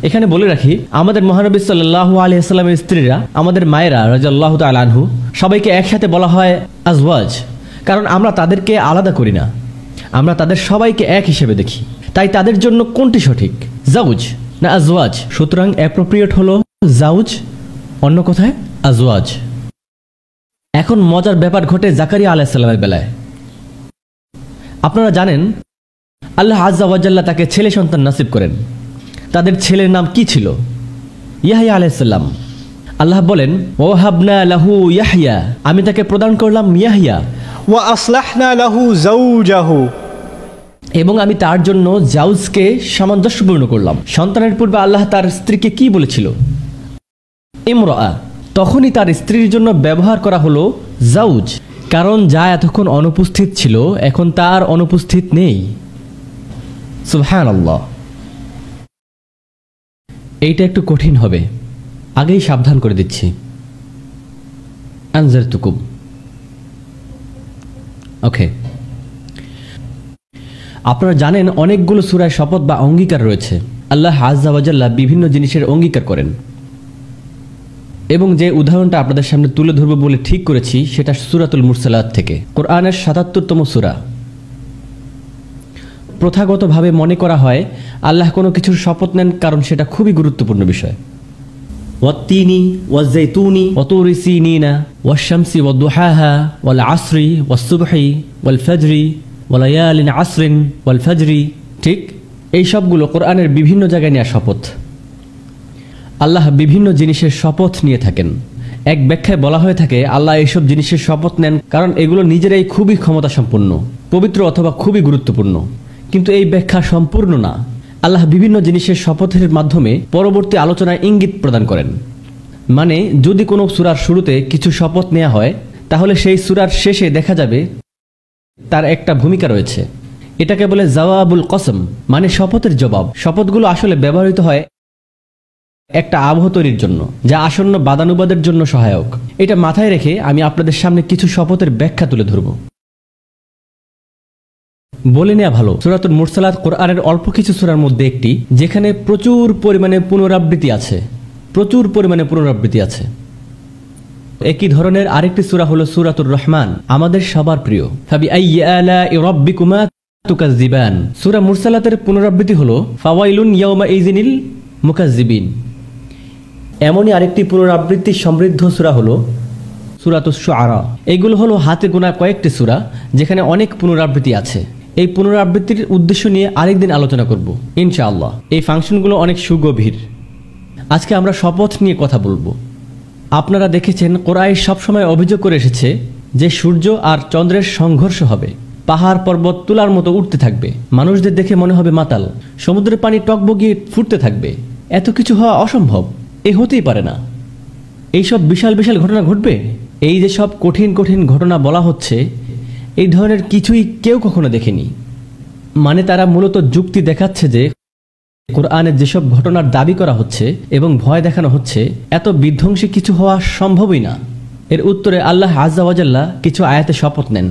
এখানে বলে রাখি, আমাদের মহানবী সাল্লাল্লাহু আলাইহি ওয়াসাল্লামের স্ত্রীরা, আমাদের মায়েরা রাদিয়াল্লাহু তাআলা আনহু, সবাইকে একসাথে বলা হয় আজওয়াজ, কারণ আমরা তাদেরকে আলাদা করি না, আমরা তাদের সবাইকে এক হিসেবে দেখি। তাই তাদের জন্য কোনটি সঠিক, জাউজ না আজওয়াজ? সুতরাং অ্যাপ্রোপ্রিয়েট হলো জাউজ, অন্য কোথায় আজওয়াজ। এখন মজার ব্যাপার ঘটে জাকারিয়া আলাইহিস সালামের বেলায়। আপনারা জানেন আল্লাহ আযজা ওয়া জাল্লা তাকে ছেলে সন্তান নসিব করেন। তাদের ছেলের নাম কি ছিল? ইয়াহইয়া আলাইহিস সালাম। আল্লাহ বলেন ওয়াহাবনা লাহু ইয়াহইয়া, আমি তাকে প্রদান করলাম ইয়াহইয়া। ওয়া আসলাহনা লাহু যাওজাহু, এবং আমি তার জন্য জাউজকে সামঞ্জস্যপূর্ণ করলাম। সন্তানের পূর্বে আল্লাহ তার স্ত্রীকে কি বলেছিল? ইমরা। তখনই তার স্ত্রীর জন্য ব্যবহার করা হলো জাউজ, কারণ যা এতক্ষণ অনুপস্থিত ছিল এখন তার অনুপস্থিত নেই। সুবহানাল্লাহ। এইটা একটু কঠিন হবে, আগেই সাবধান করে দিচ্ছি। আনজারতুকুম, ওকে। আপনারা জানেন অনেকগুলো সূরায় শপথ বা অঙ্গীকার রয়েছে। আল্লাহ আযজা ওয়া জাল্লা বিভিন্ন জিনিসের অঙ্গীকার করেন, এবং যে উদাহরণটা আপনাদের সামনে তুলে ধরবো বলে ঠিক করেছি সেটা সূরাতুল মুরসালাত থেকে, কোরআনের ৭৭তম সূরা। প্রথাগতভাবে মনে করা হয় আল্লাহ কোনো কিছুর শপথ নেন, কারণ সেটা খুবই গুরুত্বপূর্ণ বিষয়। ওয়াত্তিনি ওয়াজ্জাইতুনি ওয়াতুরি সিনিনা ওয়াশ-শামসি ওয়াদ-দুহাহা ওয়াল আসরি ওয়াস-সুবহি ওয়াল ফাজরি ওয়ালায়ালিন আসরিন ওয়াল ফাজরি। ঠিক এই সবগুলো কোরআনের বিভিন্ন জায়গায় নেওয়া শপথ। আল্লাহ বিভিন্ন জিনিসের শপথ নিয়ে থাকেন। এক ব্যাখ্যায় বলা হয়ে থাকে আল্লাহ এইসব জিনিসের শপথ নেন কারণ এগুলো নিজেরাই খুবই ক্ষমতা সম্পন্ন, পবিত্র অথবা খুবই গুরুত্বপূর্ণ। কিন্তু এই ব্যাখ্যা সম্পূর্ণ না। আল্লাহ বিভিন্ন জিনিসের শপথের মাধ্যমে পরবর্তী আলোচনায় ইঙ্গিত প্রদান করেন। মানে যদি কোনো সূরার শুরুতে কিছু শপথ নেওয়া হয়, তাহলে সেই সূরার শেষে দেখা যাবে তার একটা ভূমিকা রয়েছে। এটাকে বলে জাওয়াবুল কসম, মানে শপথের জবাব। শপথগুলো আসলে ব্যবহৃত হয় একটা আবহ তৈরির জন্য, যা আসন্ন বাদানুবাদের জন্য সহায়ক। এটা মাথায় রেখে আমি আপনাদের সামনে কিছু শপথের ব্যাখ্যা তুলে ধরব। বলে নেওয়া ভালো, সূরাতুল মুরসালাত কোরআনের অল্প কিছু সূরার মধ্যে একটি, যেখানে প্রচুর পরিমাণে পুনরাবৃত্তি আছে। একই ধরনের আরেকটি সূরা হলো সূরাতুর রহমান, আমাদের সবার প্রিয়। ফাবিআইয়ি আলাই রাব্বিকুমা তুকাজ্জিবান। সূরা মুরসালাতের পুনরাবৃত্তি হলো ফাওয়াইলুন ইয়াওমাইযিনিল মুকাজ্জিবিন। এমনই আরেকটি পুনরাবৃত্তি সমৃদ্ধ সূরা হলো সূরাতুশ শুআরা। এগুলো হলো হাতে গোনা কয়েকটি সূরা যেখানে অনেক পুনরাবৃত্তি আছে। এই পুনরাবৃত্তির উদ্দেশ্য নিয়ে আরেকদিন আলোচনা করব ইনশাআল্লাহ। এই ফাংশনগুলো অনেক সুগভীর। আজকে আমরা শপথ নিয়ে কথা বলবো। আপনারা দেখেছেন কুরাইশ সবসময় অভিযোগ করে এসেছে যে সূর্য আর চন্দ্রের সংঘর্ষ হবে, পাহাড় পর্বত তুলার মতো উঠতে থাকবে, মানুষদের দেখে মনে হবে মাতাল, সমুদ্রের পানি টকবগিয়ে ফুটতে থাকবে। এত কিছু হওয়া অসম্ভব, এ হতেই পারে না। এইসব বিশাল বিশাল ঘটনা ঘটবে? এই যে সব কঠিন কঠিন ঘটনা বলা হচ্ছে, এই ধরনের কিছুই কেউ কখনো দেখেনি। মানে তারা মূলত যুক্তি দেখাচ্ছে যে কোরআনে যেসব ঘটনার দাবি করা হচ্ছে এবং ভয় দেখানো হচ্ছে, এত বিধ্বংসী কিছু হওয়া সম্ভবই না। এর উত্তরে আল্লাহ আযজা ওয়া জাল্লা কিছু আয়াতে শপথ নেন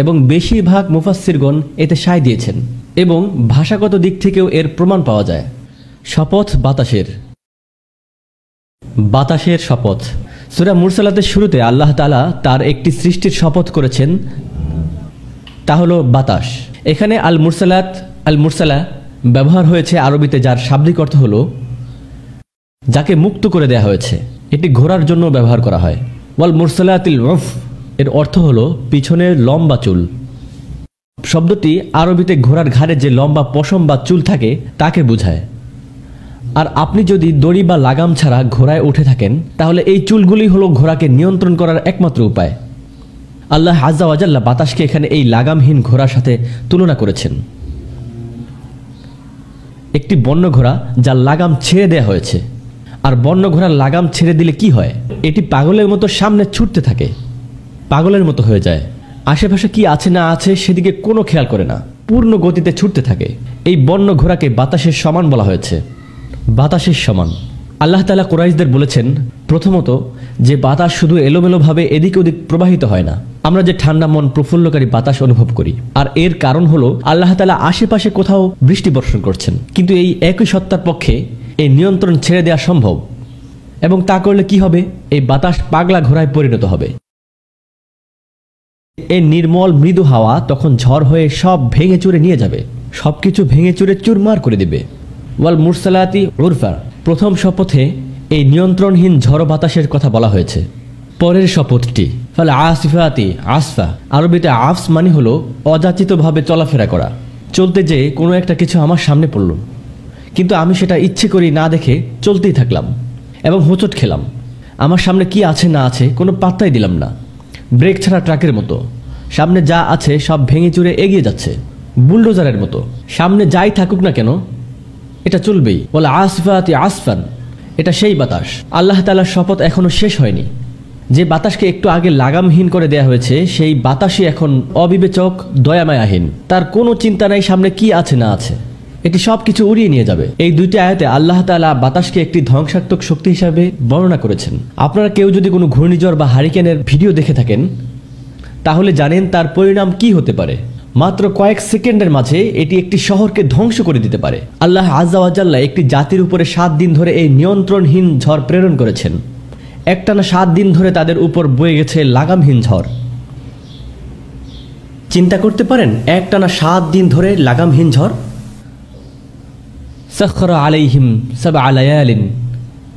এবং বেশিরভাগ মুফাসসিরগণ এতে সায় দিয়েছেন এবং ভাষাগত দিক থেকেও এর প্রমাণ পাওয়া যায়। শপথ বাতাসের শপথ। সূরা মুরসালাতের শুরুতে আল্লাহ তাআলা তার একটি সৃষ্টির শপথ করেছেন, তা হলো বাতাস। এখানে আল মুরসালা ব্যবহার হয়েছে আরবিতে, যার শাব্দিক অর্থ হলো যাকে মুক্ত করে দেয়া হয়েছে। এটি ঘোড়ার জন্য ব্যবহার করা হয়। ওয়াল মুরসালাতিল উরফ এর অর্থ হলো পিছনের লম্বা চুল। শব্দটি আরবিতে ঘোড়ার ঘাড়ে যে লম্বা পশম বা চুল থাকে তাকে বোঝায়। আর আপনি যদি দড়ি বা লাগাম ছাড়া ঘোড়ায় উঠে থাকেন, তাহলে এই চুলগুলি হলো ঘোড়াকে নিয়ন্ত্রণ করার একমাত্র উপায়। আল্লাহ আযজা ওয়া জাল্লা বাতাসকে এখানে এই লাগামহীন ঘোড়ার সাথে তুলনা করেছেন। একটি বন্য ঘোড়া যার লাগাম ছেড়ে দেয়া হয়েছে। আর বন্য ঘোড়ার লাগাম ছেড়ে দিলে কি হয়? এটি পাগলের মতো সামনে ছুটতে থাকে, পাগলের মতো হয়ে যায়। আশেপাশে কি আছে না আছে সেদিকে কোনো খেয়াল করে না, পূর্ণ গতিতে ছুটতে থাকে। এই বন্য ঘোড়াকে বাতাসের সমান বলা হয়েছে, বাতাসের সমান। আল্লাহ তাআলা কুরাইশদের বলেছেন, প্রথমত যে বাতাস শুধু এলোমেলোভাবে এদিক ওদিক প্রবাহিত হয় না। আমরা যে ঠান্ডা মন প্রফুল্লকারী বাতাস অনুভব করি, আর এর কারণ হলো আল্লাহ তাআলা আশেপাশে কোথাও বৃষ্টি বর্ষণ করছেন। কিন্তু এই একই সত্তার পক্ষে এই নিয়ন্ত্রণ ছেড়ে দেওয়া সম্ভব, এবং তা করলে কি হবে? এই বাতাস পাগলা ঘোড়ায় পরিণত হবে। এই নির্মল মৃদু হাওয়া তখন ঝড় হয়ে সব ভেঙে চুরে নিয়ে যাবে, সবকিছু ভেঙে চুরে চুরমার করে দিবে। ওয়াল মুরসালাতি উরফা, প্রথম শপথে এই নিয়ন্ত্রণহীন ঝড় বাতাসের কথা বলা হয়েছে। পরের শপথটি ফাল আসিফাতি আসফা। আরবিতে আফস মানে হলো অযাচিতভাবে চলাফেরা করা। চলতে যেয়ে কোনো একটা কিছু আমার সামনে পড়ল, কিন্তু আমি সেটা ইচ্ছে করি না দেখে চলতেই থাকলাম এবং হোঁচট খেলাম। আমার সামনে কি আছে না আছে কোনো পাত্তাই দিলাম না। ব্রেক ছাড়া ট্রাকের মতো সামনে যা আছে সব ভেঙে চুরে এগিয়ে যাচ্ছে, বুলডোজারের মতো। সামনে যাই থাকুক না কেন এটা চলবেই। বলে আসফাতি আসফান, এটা সেই বাতাস। আল্লাহ তাআলার শপথ এখনো শেষ হয়নি। যে বাতাসকে একটু আগে লাগামহীন করে দেয়া হয়েছে, সেই বাতাসই এখন অবিবেচক, দয়ামায়াহীন। তার কোনো চিন্তা নাই সামনে কি আছে না আছে, এটি সব কিছু উড়িয়ে নিয়ে যাবে। এই দুইটি আয়াতে আল্লাহ তাআলা বাতাসকে একটি ধ্বংসাত্মক শক্তি হিসাবে বর্ণনা করেছেন। আপনারা কেউ যদি কোনো ঘূর্ণিঝড় বা হারিকেনের ভিডিও দেখে থাকেন, তাহলে জানেন তার পরিণাম কি হতে পারে। মাত্র কয়েক সেকেন্ডের মাঝে এটি একটি শহরকে ধ্বংস করে দিতে পারে। আল্লাহ আযজা ওয়া জাল্লা একটি জাতির উপরে 7 দিন ধরে এই নিয়ন্ত্রণহীন ঝড় প্রেরণ করেছেন। একটানা 7 দিন ধরে তাদের উপর বয়ে গেছে লাগামহীন ঝড়। চিন্তা করতে পারেন একটানা 7 দিন ধরে লাগামহীন ঝড়। সাখরা আলাইহিম সাবআ লায়ালিন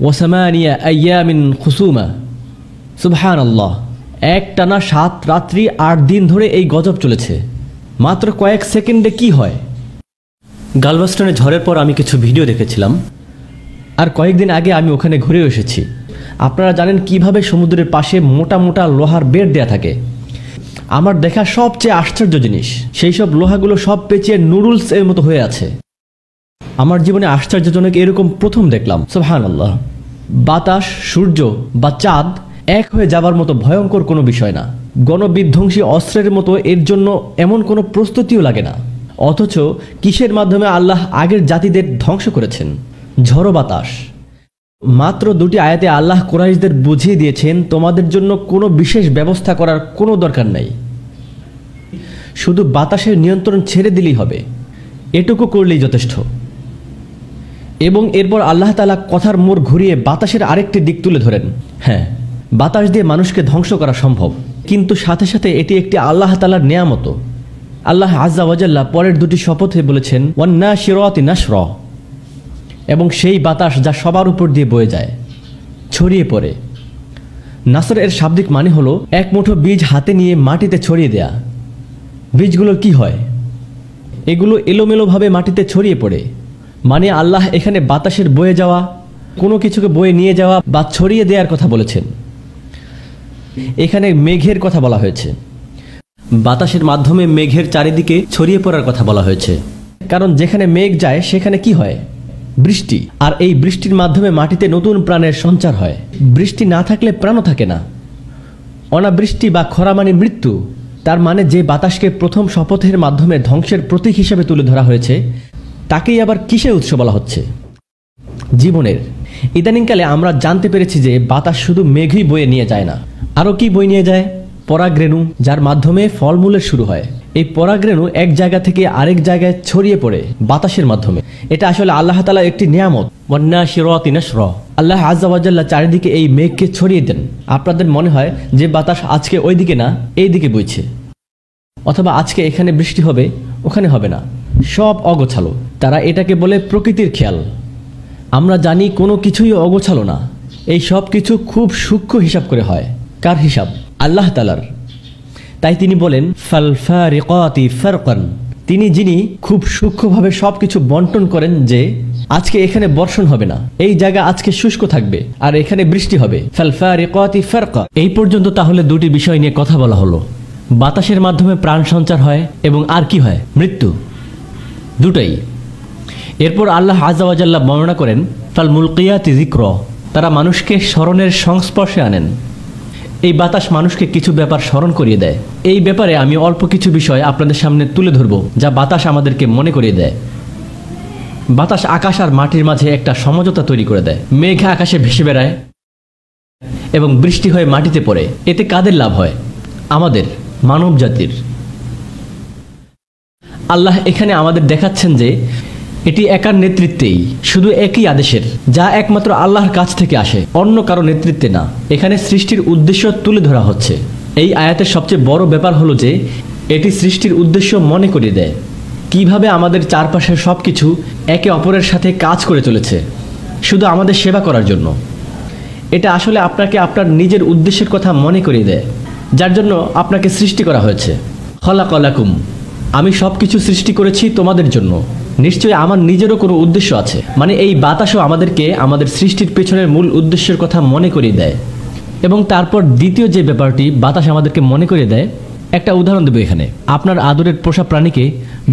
ওয়া সামানিয়া আইয়ামিন খুসুমা। সুবহানাল্লাহ, একটানা 7 রাত্রি 8 দিন ধরে এই গজব চলেছে। মাত্র কয়েক সেকেন্ডে কি হয়? গালভাস্টনে ঝড়ের পর আমি কিছু ভিডিও দেখেছিলাম, আর কয়েকদিন আগে আমি ওখানে ঘুরেও এসেছি। আপনারা জানেন কিভাবে সমুদ্রের পাশে মোটা মোটা লোহার বেড় দেয়া থাকে। আমার দেখা সবচেয়ে আশ্চর্য জিনিস, সেই সব লোহাগুলো সব পেঁচিয়ে নুডলস এর মতো হয়ে আছে। আমার জীবনে আশ্চর্যজনক এরকম প্রথম দেখলাম। সুবহানাল্লাহ, বাতাস, সূর্য বা চাঁদ এক হয়ে যাবার মতো ভয়ঙ্কর কোনো বিষয় না। গণবিধ্বংসী অস্ত্রের মতো এর জন্য এমন কোনো প্রস্তুতিও লাগে না। অথচ কিসের মাধ্যমে আল্লাহ আগের জাতিদের ধ্বংস করেছেন? ঝড়ো বাতাস। মাত্র 2টি আয়াতে আল্লাহ কুরাইশদের বুঝিয়ে দিয়েছেন তোমাদের জন্য কোনো বিশেষ ব্যবস্থা করার কোনো দরকার নাই, শুধু বাতাসের নিয়ন্ত্রণ ছেড়ে দিলেই হবে, এটুকু করলেই যথেষ্ট। এবং এরপর আল্লাহ তাআলা কথার মোড় ঘুরিয়ে বাতাসের আরেকটি দিক তুলে ধরেন। হ্যাঁ, বাতাস দিয়ে মানুষকে ধ্বংস করা সম্ভব, কিন্তু সাথে সাথে এটি একটি আল্লাহ তাআলার নেয়ামত। আল্লাহ আজ্জা ওয়া জাল্লা পরের 2টি শপথে বলেছেন ওয়ান্নাশিরাতি নাশরা, এবং সেই বাতাস যা সবার উপর দিয়ে বয়ে যায়, ছড়িয়ে পড়ে। নাসর এর শাব্দিক মানে হলো এক মুঠো বীজ হাতে নিয়ে মাটিতে ছড়িয়ে দেয়া। বীজগুলোর কি হয়? এগুলো এলোমেলোভাবে মাটিতে ছড়িয়ে পড়ে। মানে আল্লাহ এখানে বাতাসের বয়ে যাওয়া, কোনো কিছুকে বয়ে নিয়ে যাওয়া বা ছড়িয়ে দেওয়ার কথা বলেছেন। এখানে মেঘের কথা বলা হয়েছে। বাতাসের মাধ্যমে মেঘের চারিদিকে ছড়িয়ে পড়ার কথা বলা হয়েছে, কারণ যেখানে মেঘ যায় সেখানে কি হয়? বৃষ্টি। আর এই বৃষ্টির মাধ্যমে মাটিতে নতুন প্রাণের সঞ্চার হয়। বৃষ্টি না থাকলে প্রাণও থাকে না। অনাবৃষ্টি বা খরা মানে মৃত্যু। তার মানে যে বাতাসকে প্রথম শপথের মাধ্যমে ধ্বংসের প্রতীক হিসেবে তুলে ধরা হয়েছে, তাকেই আবার কিসের উৎস বলা হচ্ছে? জীবনের। ইদানিংকালে আমরা জানতে পেরেছি যে বাতাস শুধু মেঘই বয়ে নিয়ে যায় না, আরও কি বয়ে নিয়ে যায়? পরাগরেণু, যার মাধ্যমে ফলমূলের শুরু হয়। এই পরাগরেণু এক জায়গা থেকে আরেক জায়গায় ছড়িয়ে পড়ে বাতাসের মাধ্যমে। এটা আসলে আল্লাহ তাআলার একটি নিয়ামত। ওয়ান্নাশিরাতি নাশরা। আল্লাহ আজ্জা ওয়া জাল্লা চারিদিকে এই মেঘকে ছড়িয়ে দেন। আপনাদের মনে হয় যে বাতাস আজকে ওই দিকে না এই দিকে বইছে, অথবা আজকে এখানে বৃষ্টি হবে ওখানে হবে না। সব অগোছালো। তারা এটাকে বলে প্রকৃতির খেয়াল। আমরা জানি কোনো কিছুই অগোছালো না। এই সব কিছু খুব সূক্ষ্ম হিসাব করে হয়। কার হিসাব? আল্লাহ তাআলার। তাই তিনি বলেন ফাল ফারিকাতি ফারকান। তিনি যিনি খুব সূক্ষ্মভাবে সবকিছু বন্টন করেন, যে আজকে এখানে বর্ষণ হবে না, এই জায়গা আজকে শুষ্ক থাকবে, আর এখানে বৃষ্টি হবে। ফাল ফারিকাতি ফারকা। এই পর্যন্ত তাহলে 2টি বিষয় নিয়ে কথা বলা হলো। বাতাসের মাধ্যমে প্রাণ সঞ্চার হয় এবং আর কি হয়? মৃত্যু। দুটাই। এরপর আল্লাহ আজ্জা ওয়া জাল্লা বর্ণনা করেন ফাল মুলকিয়াতি যিকরা। তারা মানুষকে স্মরণের সংস্পর্শে আনেন। এই বাতাস মানুষকে কিছু ব্যাপার স্মরণ করিয়ে দেয়। এই ব্যাপারে আমি অল্প কিছু বিষয় আপনাদের সামনে তুলে ধরব, যা বাতাস আমাদেরকে মনে করিয়ে দেয়। বাতাস আকাশ আর মাটির মাঝে একটা সমঝোতা তৈরি করে দেয়। মেঘ আকাশে ভেসে বেড়ায় এবং বৃষ্টি হয়ে মাটিতে পড়ে। এতে কাদের লাভ হয়? আমাদের, মানব জাতির। আল্লাহ এখানে আমাদের দেখাচ্ছেন যে এটি একার নেতৃত্বেই, শুধু একই আদেশের, যা একমাত্র আল্লাহর কাছ থেকে আসে, অন্য কারো নেতৃত্বে না। এখানে সৃষ্টির উদ্দেশ্য তুলে ধরা হচ্ছে। এই আয়াতের সবচেয়ে বড় ব্যাপার হলো যে এটি সৃষ্টির উদ্দেশ্য মনে করিয়ে দেয়। কিভাবে আমাদের চারপাশের সব কিছু একে অপরের সাথে কাজ করে চলেছে, শুধু আমাদের সেবা করার জন্য। এটা আসলে আপনাকে আপনার নিজের উদ্দেশ্যের কথা মনে করিয়ে দেয়, যার জন্য আপনাকে সৃষ্টি করা হয়েছে। খলাকালাকুম। আমি সব কিছু সৃষ্টি করেছি তোমাদের জন্য। নিশ্চয়ই আমার নিজেরও কোনো উদ্দেশ্য আছে। মানে এই বাতাসও আমাদেরকে আমাদের সৃষ্টির পেছনের মূল উদ্দেশ্যের কথা মনে করিয়ে দেয়। এবং তারপর দ্বিতীয় যে ব্যাপারটি বাতাস আমাদেরকে মনে করিয়ে দেয়, একটা উদাহরণ দেব এখানে। আপনার আদরের পোষা প্রাণীকে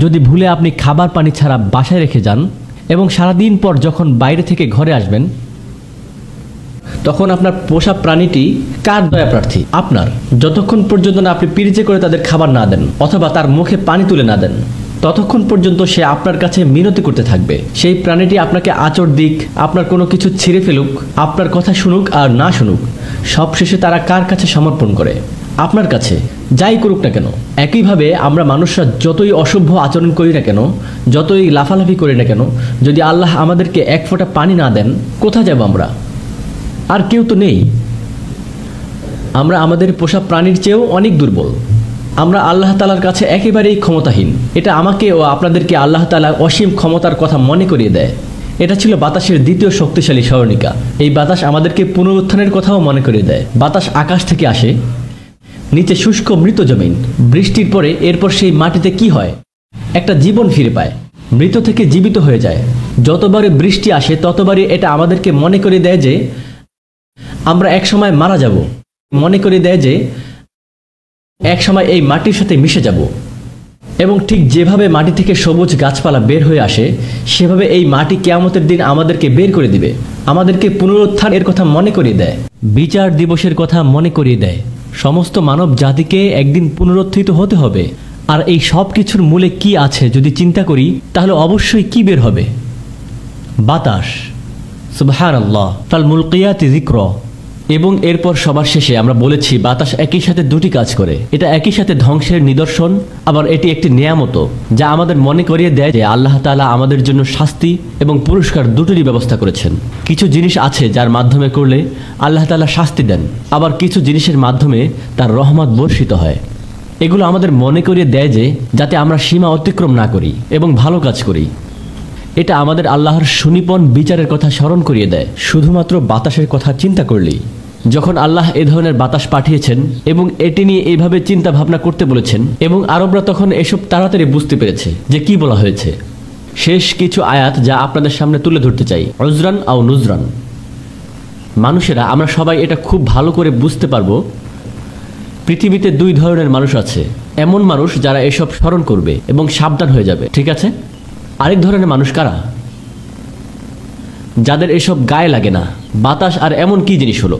যদি ভুলে আপনি খাবার পানি ছাড়া বাসায় রেখে যান এবং সারাদিন পর যখন বাইরে থেকে ঘরে আসবেন, তখন আপনার পোষা প্রাণীটি কার দয়া প্রার্থী? আপনার। যতক্ষণ পর্যন্ত না আপনি পিরিচে করে তাদের খাবার না দেন অথবা তার মুখে পানি তুলে না দেন, ততক্ষণ পর্যন্ত সে আপনার কাছে মিনতি করতে থাকবে। সেই প্রাণীটি আপনাকে আঁচড় দিক, আপনার কোনো কিছু ছিঁড়ে ফেলুক, আপনার কথা শুনুক আর না শুনুক, সবশেষে তারা কার কাছে সমর্পণ করে? আপনার কাছে। যাই করুক না কেন। একইভাবে আমরা মানুষরা যতই অসভ্য আচরণ করি না কেন, যতই লাফালাফি করি না কেন, যদি আল্লাহ আমাদেরকে এক ফোঁটা পানি না দেন, কোথায় যাব আমরা? আর কেউ তো নেই। আমরা আমাদের পোষা প্রাণীর চেয়েও অনেক দুর্বল। আমরা আল্লাহ তাআলার কাছে একেবারেই ক্ষমতাহীন। এটা আমাকে ও আপনাদেরকে আল্লাহ তাআলার অসীম ক্ষমতার কথা মনে করিয়ে দেয়। এটা ছিল বাতাসের দ্বিতীয় শক্তিশালী স্মরণিকা। এই বাতাস আমাদেরকে পুনরুত্থানের কথাও মনে করিয়ে দেয়। বাতাস আকাশ থেকে আসে, নিচে শুষ্ক মৃত জমিন, বৃষ্টির পরে এরপর সেই মাটিতে কি হয়, একটা জীবন ফিরে পায়, মৃত থেকে জীবিত হয়ে যায়। যতবারই বৃষ্টি আসে ততবারই এটা আমাদেরকে মনে করিয়ে দেয় যে আমরা একসময় মারা যাব, মনে করিয়ে দেয় যে একসময় এই মাটির সাথে মিশে যাব। এবং ঠিক যেভাবে মাটি থেকে সবুজ গাছপালা বের হয়ে আসে, সেভাবে এই মাটি কিয়ামতের দিন আমাদেরকে বের করে দিবে, আমাদেরকে পুনরুত্থানের কথা মনে করিয়ে দেয়, বিচার দিবসের কথা মনে করিয়ে দেয়। সমস্ত মানব জাতিকে একদিন পুনরুত্থিত হতে হবে। আর এই সব কিছুর মূলে কি আছে যদি চিন্তা করি, তাহলে অবশ্যই কি বের হবে? বাতাস। সুবহানাল্লাহ। ফাল মুলকিয়াতি যিকরা। এবং এরপর সবার শেষে আমরা বলেছি বাতাস একই সাথে দুটি কাজ করে। এটা একই সাথে ধ্বংসের নিদর্শন, আবার এটি একটি নেয়ামতও, যা আমাদের মনে করিয়ে দেয় যে আল্লাহ তাআলা আমাদের জন্য শাস্তি এবং পুরস্কার দুটোরই ব্যবস্থা করেছেন। কিছু জিনিস আছে যার মাধ্যমে করলে আল্লাহ তাআলা শাস্তি দেন, আবার কিছু জিনিসের মাধ্যমে তার রহমত বর্ষিত হয়। এগুলো আমাদের মনে করিয়ে দেয় যে যাতে আমরা সীমা অতিক্রম না করি এবং ভালো কাজ করি। এটা আমাদের আল্লাহর সুনিপন বিচারের কথা স্মরণ করিয়ে দেয় শুধুমাত্র বাতাসের কথা চিন্তা করলেই। যখন আল্লাহ এ ধরনের বাতাস পাঠিয়েছেন এবং এটি নিয়ে এইভাবে চিন্তা ভাবনা করতে বলেছেন, এবং আরবরা তখন এসব তাড়াতাড়ি বুঝতে পেরেছে যে কি বলা হয়েছে। শেষ কিছু আয়াত যা আপনাদের সামনে তুলে ধরতে চাই। উজরান আও নুজরান। মানুষেরা আমরা সবাই এটা খুব ভালো করে বুঝতে পারবো। পৃথিবীতে দুই ধরনের মানুষ আছে। এমন মানুষ যারা এসব স্মরণ করবে এবং সাবধান হয়ে যাবে, ঠিক আছে? আরেক ধরনের মানুষ কারা? যাদের এসব গায়ে লাগে না। বাতাস আর এমন কি জিনিস হলো?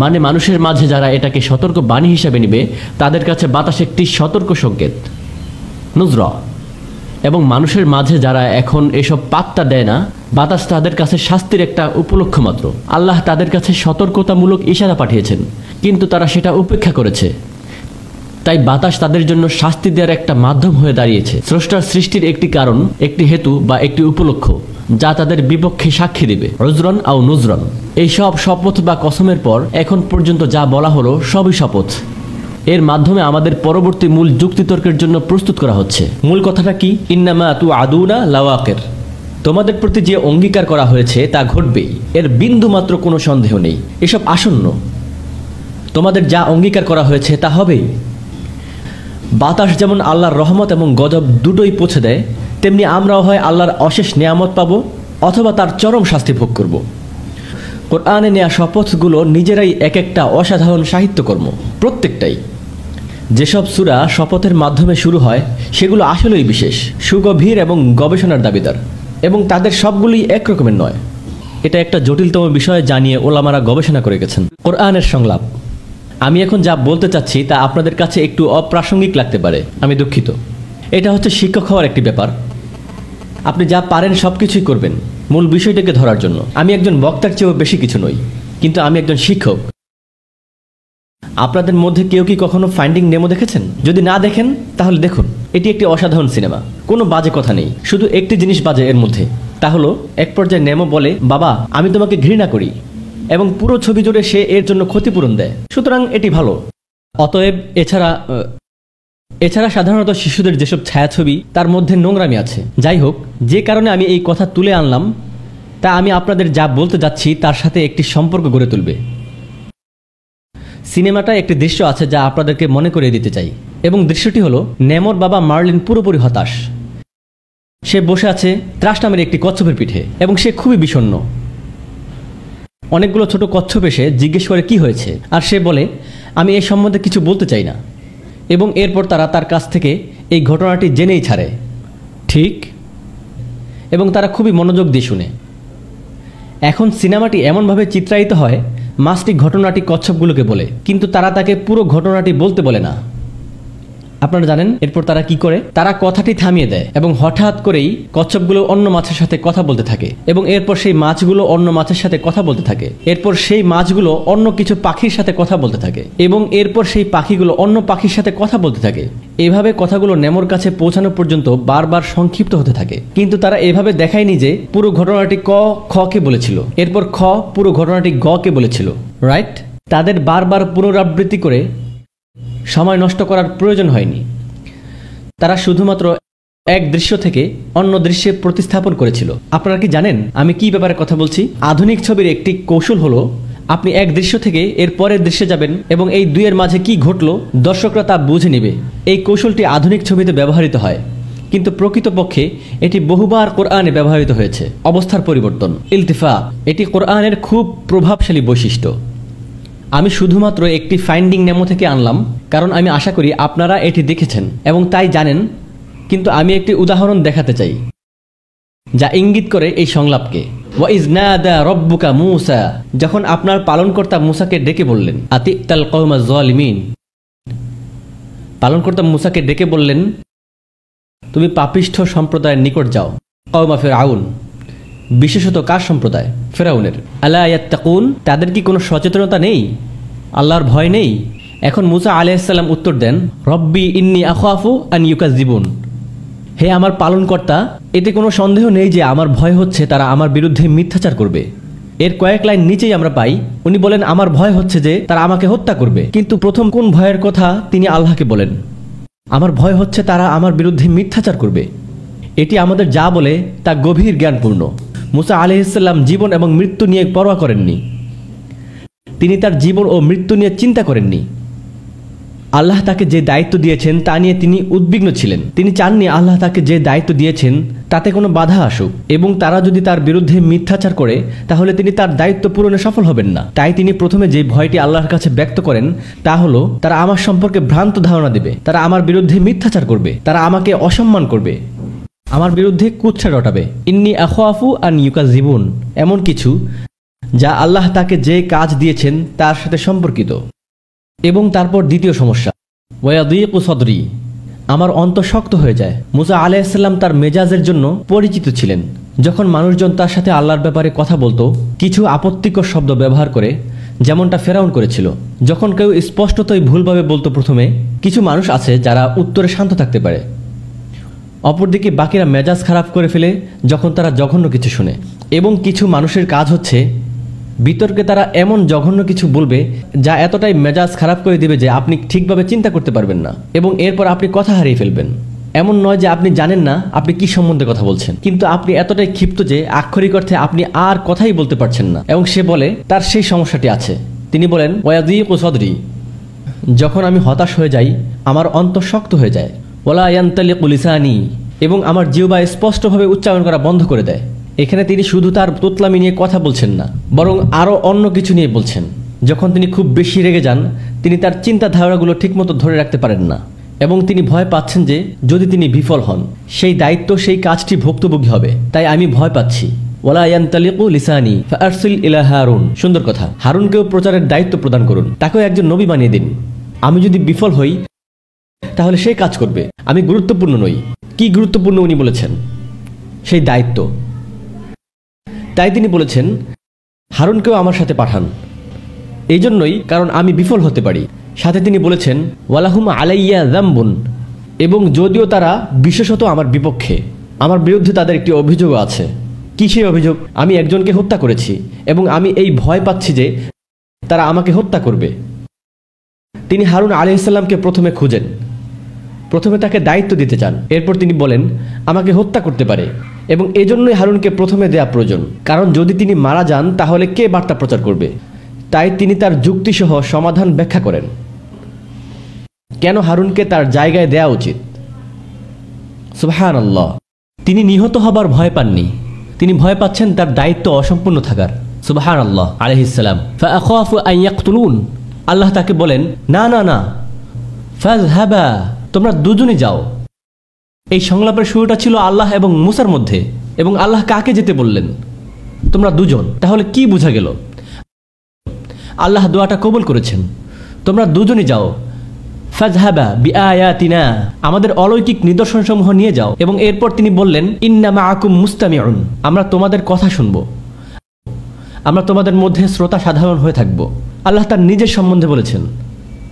মানে মানুষের মাঝে যারা এটাকে সতর্ক বাণী হিসাবে নিবে, তাদের কাছে বাতাস একটি সতর্ক সংকেত, নুজরা। এবং মানুষের মাঝে যারা এখন এসব পাত্তা দেয় না, বাতাস তাদের কাছে শাস্তির একটা উপলক্ষ মাত্র। আল্লাহ তাদের কাছে সতর্কতামূলক ইশারা পাঠিয়েছেন, কিন্তু তারা সেটা উপেক্ষা করেছে। তাই বাতাস তাদের জন্য শাস্তি দেওয়ার একটা মাধ্যম হয়ে দাঁড়িয়েছে, স্রষ্টার সৃষ্টির একটি কারণ, একটি হেতু বা একটি উপলক্ষ, যা তাদের বিপক্ষে সাক্ষী দেবে। উজরান আও নুজরান। এই সব শপথ বা কসমের পর এখন পর্যন্ত যা বলা হলো সবই শপথ। এর মাধ্যমে আমাদের পরবর্তী মূল যুক্তিতর্কের জন্য প্রস্তুত করা হচ্ছে। মূল কথাটা কি? ইন্নামা তুআদুনা লাওয়াকির। তোমাদের প্রতি যে অঙ্গীকার করা হয়েছে তা ঘটবেই, এর বিন্দু মাত্র কোনো সন্দেহ নেই। এসব আসন্ন। তোমাদের যা অঙ্গীকার করা হয়েছে তা হবেই। বাতাস যেমন আল্লাহর রহমত এবং গজব দুটোই পৌঁছে দেয়, তেমনি আমরাও হয় আল্লাহর অশেষ নেয়ামত পাব অথবা তার চরম শাস্তি ভোগ করব। কোরআনে নেয়া শপথগুলো নিজেরাই এক একটা অসাধারণ সাহিত্যকর্ম, প্রত্যেকটাই। যেসব সূরা শপথের মাধ্যমে শুরু হয় সেগুলো আসলেই বিশেষ, সুগভীর এবং গবেষণার দাবিদার, এবং তাদের সবগুলোই একরকমের নয়। এটা একটা জটিলতম বিষয় জানিয়ে ওলামারা গবেষণা করে গেছেন। কোরআনের সংলাপ। আমি এখন যা বলতে চাচ্ছি তা আপনাদের কাছে একটু অপ্রাসঙ্গিক লাগতে পারে, আমি দুঃখিত। এটা হচ্ছে শিক্ষক হওয়ার একটি ব্যাপার। আপনি যা পারেন সব কিছুই করবেন মূল বিষয়টাকে ধরার জন্য। আমি একজন বক্তার চেয়েও বেশি কিছু নই, কিন্তু আমি একজন শিক্ষক। আপনাদের মধ্যে কেউ কি কখনো ফাইন্ডিং নেমো দেখেছেন? যদি না দেখেন তাহলে দেখুন। এটি একটি অসাধারণ সিনেমা, কোনো বাজে কথা নেই, শুধু একটি জিনিস বাজে এর মধ্যে। তা হলো এক পর্যায়ে নেমো বলে, বাবা আমি তোমাকে ঘৃণা করি, এবং পুরো ছবি জুড়ে সে এর জন্য ক্ষতিপূরণ দেয়। সুতরাং এটি ভালো। অতএব এছাড়া সাধারণত শিশুদের যেসব ছায়াছবি তার মধ্যে নোংরামি আছে। যাই হোক, যে কারণে আমি এই কথা তুলে আনলাম তা আমি আপনাদের যা বলতে যাচ্ছি তার সাথে একটি সম্পর্ক গড়ে তুলবে। সিনেমাটায় একটি দৃশ্য আছে যা আপনাদেরকে মনে করিয়ে দিতে চাই, এবং দৃশ্যটি হলো নেমোর বাবা মার্লিন পুরোপুরি হতাশ। সে বসে আছে ত্রাস নামের একটি কচ্ছপের পিঠে, এবং সে খুবই বিষণ্ণ। অনেকগুলো ছোট কচ্ছপ এসে জিজ্ঞেস করে কি হয়েছে, আর সে বলে আমি এ সম্বন্ধে কিছু বলতে চাই না। এবং এরপর তারা তার কাছ থেকে এই ঘটনাটি জেনেই ছাড়ে, ঠিক? এবং তারা খুবই মনোযোগ দিয়ে শুনে। এখন সিনেমাটি এমনভাবে চিত্রায়িত হয় মাছটি ঘটনাটি কচ্ছপগুলোকে বলে, কিন্তু তারা তাকে পুরো ঘটনাটি বলতে বলে না। আপনারা জানেন এরপর তারা কি করে? তারা কথাটি থামিয়ে দেয় এবং হঠাৎ করেই কচ্ছপগুলো অন্য মাছের সাথে কথা বলতে থাকে, এবং এরপর সেই মাছগুলো অন্য মাছের সাথে কথা বলতে থাকে। এরপর সেই মাছগুলো অন্য কিছু পাখির সাথে কথা বলতে থাকে, এবং এরপর সেই পাখিগুলো অন্য পাখির সাথে কথা বলতে থাকে। এভাবে কথাগুলো নেমোর কাছে পৌঁছানো পর্যন্ত বারবার সংক্ষিপ্ত হতে থাকে, কিন্তু তারা এভাবে দেখায়নি যে পুরো ঘটনাটি ক খ কে বলেছিল, এরপর খ পুরো ঘটনাটি গ কে বলেছিল, রাইট? তাদের বারবার পুনরাবৃত্তি করে সময় নষ্ট করার প্রয়োজন হয়নি। তারা শুধুমাত্র এক দৃশ্য থেকে অন্য দৃশ্যে প্রতিস্থাপন করেছিল। আপনারা কি জানেন আমি কি ব্যাপারে কথা বলছি? আধুনিক ছবির একটি কৌশল হলো আপনি এক দৃশ্য থেকে এর পরের দৃশ্যে যাবেন এবং এই দুইয়ের মাঝে কি ঘটলো দর্শকরা তা বুঝে নেবে। এই কৌশলটি আধুনিক ছবিতে ব্যবহৃত হয়, কিন্তু প্রকৃতপক্ষে এটি বহুবার কোরআনে ব্যবহৃত হয়েছে। অবস্থার পরিবর্তন, ইলতিফা, এটি কোরআনের খুব প্রভাবশালী বৈশিষ্ট্য। আমি শুধুমাত্র একটি ফাইন্ডিং নেমো থেকে আনলাম, কারণ আমি আশা করি আপনারা এটি দেখেছেন এবং তাই জানেন, কিন্তু আমি একটি উদাহরণ দেখাতে চাই যা ইঙ্গিত করে এই সংলাপকে। ওয়াইজ নাদা রব্বুকা মূসা, যখন আপনার পালনকর্তা মূসাকে ডেকে বললেন, আতিতাল কওমাজ জালিমিন, পালনকর্তা মূসাকে ডেকে বললেন তুমি পাপিষ্ঠ সম্প্রদায়ের নিকট যাও। কওমা ফিরআউন, বিশেষত কার সম্প্রদায়? ফিরআউনের। আলা ইয়াত্তাকুন, তাদের কি কোনো সচেতনতা নেই, আল্লাহর ভয় নেই? এখন মূসা আলাইহিস সালাম উত্তর দেন, রব্বি ইন্নী আখাফু আন ইউকাযযিবুন, হে আমার পালনকর্তা, এতে কোনো সন্দেহ নেই যে আমার ভয় হচ্ছে তারা আমার বিরুদ্ধে মিথ্যাচার করবে। এর কয়েক লাইন নিচেই আমরা পাই উনি বলেন আমার ভয় হচ্ছে যে তারা আমাকে হত্যা করবে, কিন্তু প্রথম কোন ভয়ের কথা তিনি আল্লাহকে বলেন? আমার ভয় হচ্ছে তারা আমার বিরুদ্ধে মিথ্যাচার করবে। এটি আমাদের যা বলে তা গভীর জ্ঞানপূর্ণ। মূসা আলাইহিস সালাম জীবন এবং মৃত্যু নিয়ে পরোয়া করেননি, তিনি তার জীবন ও মৃত্যু নিয়ে চিন্তা করেননি। আল্লাহ তাকে যে দায়িত্ব দিয়েছেন তা নিয়ে তিনি উদ্বিগ্ন ছিলেন। তিনি চাননি আল্লাহ তাকে যে দায়িত্ব দিয়েছেন তাতে কোনো বাধা আসুক, এবং তারা যদি তার বিরুদ্ধে মিথ্যাচার করে তাহলে তিনি তার দায়িত্ব পূরণে সফল হবেন না। তাই তিনি প্রথমে যে ভয়টি আল্লাহর কাছে ব্যক্ত করেন তা হলো তারা আমার সম্পর্কে ভ্রান্ত ধারণা দেবে, তারা আমার বিরুদ্ধে মিথ্যাচার করবে, তারা আমাকে অসম্মান করবে, আমার বিরুদ্ধে কুৎসা রটাবে। ইন্নী আখাফু আন ইউকাযযিবুন, এমন কিছু যা আল্লাহ তাকে যে কাজ দিয়েছেন তার সাথে সম্পর্কিত। এবং তারপর দ্বিতীয় সমস্যা, ওয়ায়াদিকু সদরি, আমার অন্তর শক্ত হয়ে যায়। মূসা আলাইহিস সালাম তার মেজাজের জন্য পরিচিত ছিলেন। যখন মানুষজন তার সাথে আল্লাহর ব্যাপারে কথা বলতো কিছু আপত্তিকর শব্দ ব্যবহার করে, যেমনটা ফেরাউন করেছিল। যখন কেউ স্পষ্টতই ভুলভাবে বলতো প্রথমে, কিছু মানুষ আছে যারা উত্তরে শান্ত থাকতে পারে, অপরদিকে বাকিরা মেজাজ খারাপ করে ফেলে যখন তারা জঘন্য কিছু শুনে। এবং কিছু মানুষের কাজ হচ্ছে বিতর্কে তারা এমন জঘন্য কিছু বলবে যা এতটাই মেজাজ খারাপ করে দিবে যে আপনি ঠিকভাবে চিন্তা করতে পারবেন না, এবং এরপর আপনি কথা হারিয়ে ফেলবেন। এমন নয় যে আপনি জানেন না আপনি কি সম্বন্ধে কথা বলছেন, কিন্তু আপনি এতটাই ক্ষিপ্ত যে আক্ষরিক অর্থে আপনি আর কথাই বলতে পারছেন না। এবং সে বলে তার সেই সমস্যাটি আছে। তিনি বলেন ওয়ায়াদিকু সদরি, যখন আমি হতাশ হয়ে যাই আমার অন্তর শক্ত হয়ে যায়। ওয়ালা ইয়ানতালিকু লিসানি, এবং আমার জিহ্বা স্পষ্টভাবে উচ্চারণ করা বন্ধ করে দেয়। এখানে তিনি শুধু তার তোতলামি নিয়ে কথা বলছেন না, বরং আরও অন্য কিছু নিয়ে বলছেন। যখন তিনি খুব বেশি রেগে যান তিনি তার চিন্তাধারাগুলো ঠিকমতো ধরে রাখতে পারেন না, এবং তিনি ভয় পাচ্ছেন যে যদি তিনি বিফল হন সেই দায়িত্ব, সেই কাজটি ভুক্তভোগী হবে। তাই আমি ভয় পাচ্ছি। ওয়ালা ইয়ানতালিকু লিসানি ফাআরসিল ইলা হারুন, সুন্দর কথা। হারুনকেও প্রচারের দায়িত্ব প্রদান করুন, তাকেও একজন নবী বানিয়ে দিন। আমি যদি বিফল হই তাহলে সে কাজ করবে, আমি গুরুত্বপূর্ণ নই। কি গুরুত্বপূর্ণ উনি বলেছেন? সেই দায়িত্ব। তাই তিনি বলেছেন হারুনকেও আমার সাথে পাঠান, এই জন্যই কারণ আমি বিফল হতে পারি। সাথে তিনি বলেছেন ওয়ালাহুম আলাইয়া যামবুন, এবং যদিও তারা বিশেষত আমার বিপক্ষে, আমার বিরুদ্ধে তাদের একটি অভিযোগও আছে। কি সেই অভিযোগ? আমি একজনকে হত্যা করেছি এবং আমি এই ভয় পাচ্ছি যে তারা আমাকে হত্যা করবে। তিনি হারুন আলাইহিস সালামকে প্রথমে খুঁজেন, প্রথমে তাকে দায়িত্ব দিতে চান। এরপর তিনি বলেন আমাকে হত্যা করতে পারে, এবং এজন্যই হারুনকে প্রথমে দেয়া প্রয়োজন, কারণ যদি তিনি মারা যান তাহলে কে বার্তা প্রচার করবে। তাই তিনি তার যুক্তিসহ সমাধান ব্যাখ্যা করেন কেন হারুনকে তার জায়গায় দেয়া উচিত। সুবহানাল্লাহ, তিনি নিহত হবার ভয় পাননি, তিনি ভয় পাচ্ছেন তার দায়িত্ব অসম্পূর্ণ থাকার। সুবহানাল্লাহ আলাইহিস সালাম ফাআখাফু আন ইয়াকতুলুন, আল্লাহ তাকে বলেন না না না, ফাযহাবা, তোমরা দুজনই যাও। এই সংলাপের শুরুটা ছিল আল্লাহ এবং মূসার মধ্যে, এবং আল্লাহ কাকে যেতে বললেন? তোমরা দুজন। তাহলে কি বোঝা গেল? আল্লাহ দোয়াটা কবুল করেছেন, তোমরা দুজনই যাও। ফাযহাবা বিআয়াতিনা, আমাদের অলৌকিক নিদর্শনসমূহ নিয়ে যাও। এবং এরপর তিনি বললেন ইন্না মাআকুম মুস্তামিউন, আমরা তোমাদের কথা শুনব, আমরা তোমাদের মধ্যে শ্রোতা সাধারণ হয়ে থাকব। আল্লাহ তার নিজের সম্বন্ধে বলেছেন।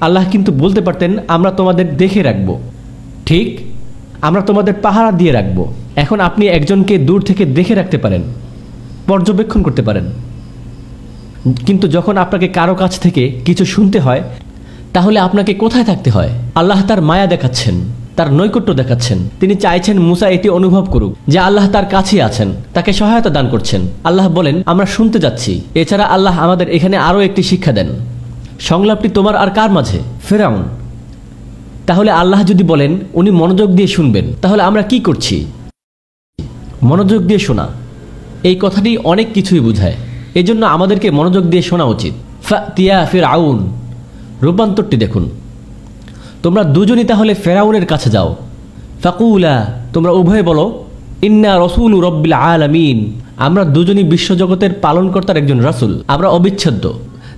আল্লাহ কিন্তু বলতে পারতেন আমরা তোমাদের দেখে রাখব, ঠিক, আমরা তোমাদের পাহারা দিয়ে রাখব। এখন আপনি একজনকে দূর থেকে দেখে রাখতে পারেন, পর্যবেক্ষণ করতে পারেন, কিন্তু যখন আপনাকে কারো কাছ থেকে কিছু শুনতে হয় তাহলে আপনাকে কোথায় থাকতে হয়? আল্লাহ তার মায়া দেখাচ্ছেন, তার নৈকট্য দেখাচ্ছেন। তিনি চাইছেন মুসা এটি অনুভব করুক যে আল্লাহ তার কাছেই আছেন, তাকে সহায়তা দান করছেন। আল্লাহ বলেন, আমরা শুনতে যাচ্ছি। এছাড়া আল্লাহ আমাদের এখানে আরও একটি শিক্ষা দেন। সংলাপটি তোমার আর কার মাঝে? ফেরাউন। তাহলে আল্লাহ যদি বলেন উনি মনোযোগ দিয়ে শুনবেন, তাহলে আমরা কি করছি? মনোযোগ দিয়ে শোনা, এই কথাটি অনেক কিছুই বোঝায়। এজন্য আমাদেরকে মনোযোগ দিয়ে শোনা উচিত। ফাতিয়া ফিরআউন, রূপান্তরটি দেখুন। তোমরা দুজনই তাহলে ফেরাউনের কাছে যাও। ফাকুলা, তোমরা উভয়ে বলো, ইন্না রসুল রব্বিল আলামিন, আমরা দুজনই বিশ্বজগতের পালনকর্তার একজন রাসূল, আমরা অবিচ্ছেদ্য।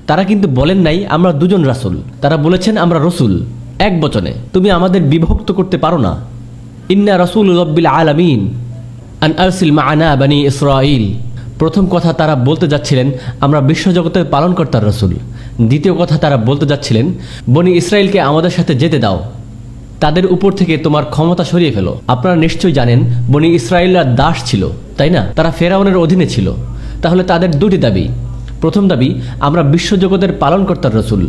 তারা কিন্তু বলেন নাই আমরা দুজন রাসূল, তারা বলেছেন আমরা রসুল, এক বচনে। তুমি আমাদের বিভক্ত করতে পারো না। ইন্না রসুল রব্বিল আলামিন আন আরসিল মা'আনা বানি ইসরাঈল। প্রথম কথা তারা বলতে যাচ্ছিলেন আমরা বিশ্বজগতের পালনকর্তার রসুল। দ্বিতীয় কথা তারা বলতে যাচ্ছিলেন বনি ইসরাইলকে আমাদের সাথে যেতে দাও, তাদের উপর থেকে তোমার ক্ষমতা সরিয়ে ফেলো। আপনারা নিশ্চয়ই জানেন বনি ইসরাইলরা দাস ছিল, তাই না? তারা ফেরাউনের অধীনে ছিল। তাহলে তাদের দুটি দাবি। প্রথম দাবি, আমরা বিশ্বজগতের পালনকর্তার রসুল।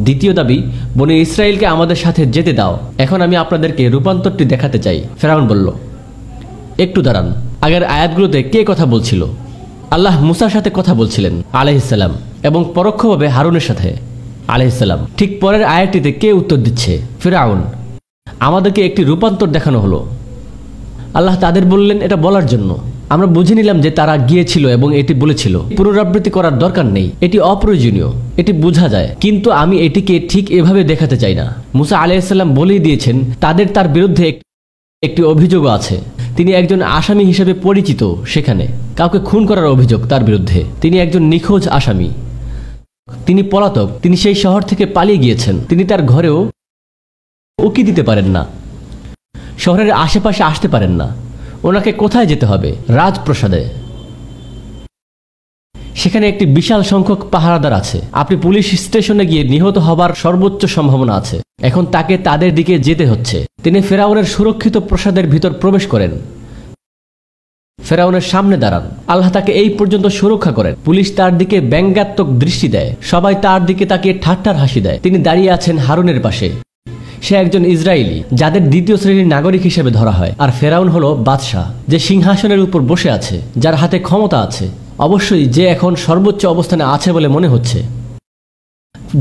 দ্বিতীয় দাবি, বনি ইসরাইলকে আমাদের সাথে যেতে দাও। এখন আমি আপনাদেরকে রূপান্তরটি দেখাতে চাই। ফেরাউন বলল, একটু দাঁড়ান, আগের আয়াতগুলোতে কে কথা বলছিল? আল্লাহ মুসার সাথে কথা বলছিলেন আলাইহিসসালাম, এবং পরোক্ষভাবে হারুনের সাথে আলাইহিসসালাম। ঠিক পরের আয়াতটিতে কে উত্তর দিচ্ছে? ফিরআউন। আমাদেরকে একটি রূপান্তর দেখানো হলো। আল্লাহ তাদের বললেন এটা বলার জন্য। আমরা বুঝে নিলাম যে তারা গিয়েছিল এবং এটি বলেছিল। পুনরাবৃত্তি করার দরকার নেই, এটি অপ্রয়োজনীয়, এটি বোঝা যায়। কিন্তু আমি এটিকে ঠিক এভাবে দেখাতে চাই না। মুসা আলাইহিসসালাম বলেই দিয়েছেন তার বিরুদ্ধে একটি অভিযোগ আছে। তিনি একজন আসামি হিসেবে পরিচিত। সেখানে কাউকে খুন করার অভিযোগ তার বিরুদ্ধে। তিনি একজন নিখোঁজ আসামি, তিনি পলাতক, তিনি সেই শহর থেকে পালিয়ে গিয়েছেন। তিনি তার ঘরেও উকি দিতে পারেন না, শহরের আশেপাশে আসতে পারেন না। ওনাকে কোথায় যেতে হবে? রাজপ্রাসাদে। সেখানে একটি বিশাল সংখ্যক পাহারাদার আছে। আপনি পুলিশ স্টেশনে গিয়ে নিহত হবার সর্বোচ্চ সম্ভাবনা আছে। এখন তাকে তাদের দিকে যেতে হচ্ছে। তিনি ফেরাউনের সুরক্ষিত প্রাসাদের ভিতর প্রবেশ করেন, ফেরাউনের সামনে দাঁড়ান। আল্লাহ তাকে এই পর্যন্ত সুরক্ষা করেন। পুলিশ তার দিকে ব্যঙ্গাত্মক দৃষ্টি দেয়, সবাই তার দিকে তাকিয়ে ঠাট্টার হাসি দেয়। তিনি দাঁড়িয়ে আছেন হারুনের পাশে। সে একজন ইসরায়েলি, যাদের দ্বিতীয় শ্রেণীর নাগরিক হিসেবে ধরা হয়। আর ফেরাউন হলো বাদশাহ, যে সিংহাসনের উপর বসে আছে, যার হাতে ক্ষমতা আছে। অবশ্যই যে এখন সর্বোচ্চ অবস্থানে আছে বলে মনে হচ্ছে।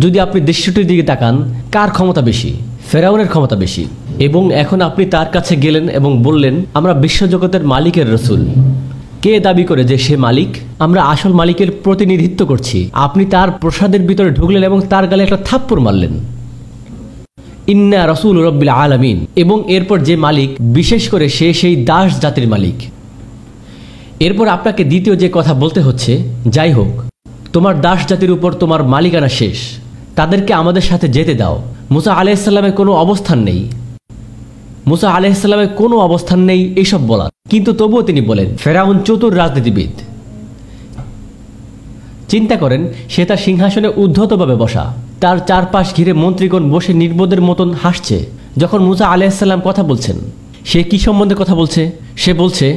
যদি আপনি দৃশ্যটির দিকে তাকান, কার ক্ষমতা বেশি? ফেরাউনের ক্ষমতা বেশি। এবং এখন আপনি তার কাছে গেলেন এবং বললেন আমরা বিশ্বজগতের মালিকের রসুল। কে দাবি করে যে সে মালিক? আমরা আসল মালিকের প্রতিনিধিত্ব করছি। আপনি তার প্রসাদের ভিতরে ঢুকলেন এবং তার গালে একটা থাপ্পড় মারলেন। ইন্না রসুল রব্বিল আলামিন। এবং এরপর যে মালিক, বিশেষ করে সে সেই দাস জাতির মালিক। এরপর আপনাকে দ্বিতীয় যে কথা বলতে হচ্ছে, যাই হোক, তোমার দাস জাতির উপর তোমার মালিকানা শেষ, তাদেরকে আমাদের সাথে যেতে দাও। মুসা আলাইহিসসালামের কোনো অবস্থান নেই, মুসা আলাইহিসসালামের কোনো অবস্থান নেই এইসব বলার। কিন্তু তবুও তিনি বলেন। ফেরাউন চতুর রাজনীতিবিদ। চিন্তা করেন, সে তার সিংহাসনে উদ্ধতভাবে বসা, তার চারপাশ ঘিরে মন্ত্রীগণ বসে নির্বোধের মতন হাসছে। যখন মুসা আলাইহিসসালাম কথা বলছেন, সে কি সম্বন্ধে কথা বলছে? সে বলছে,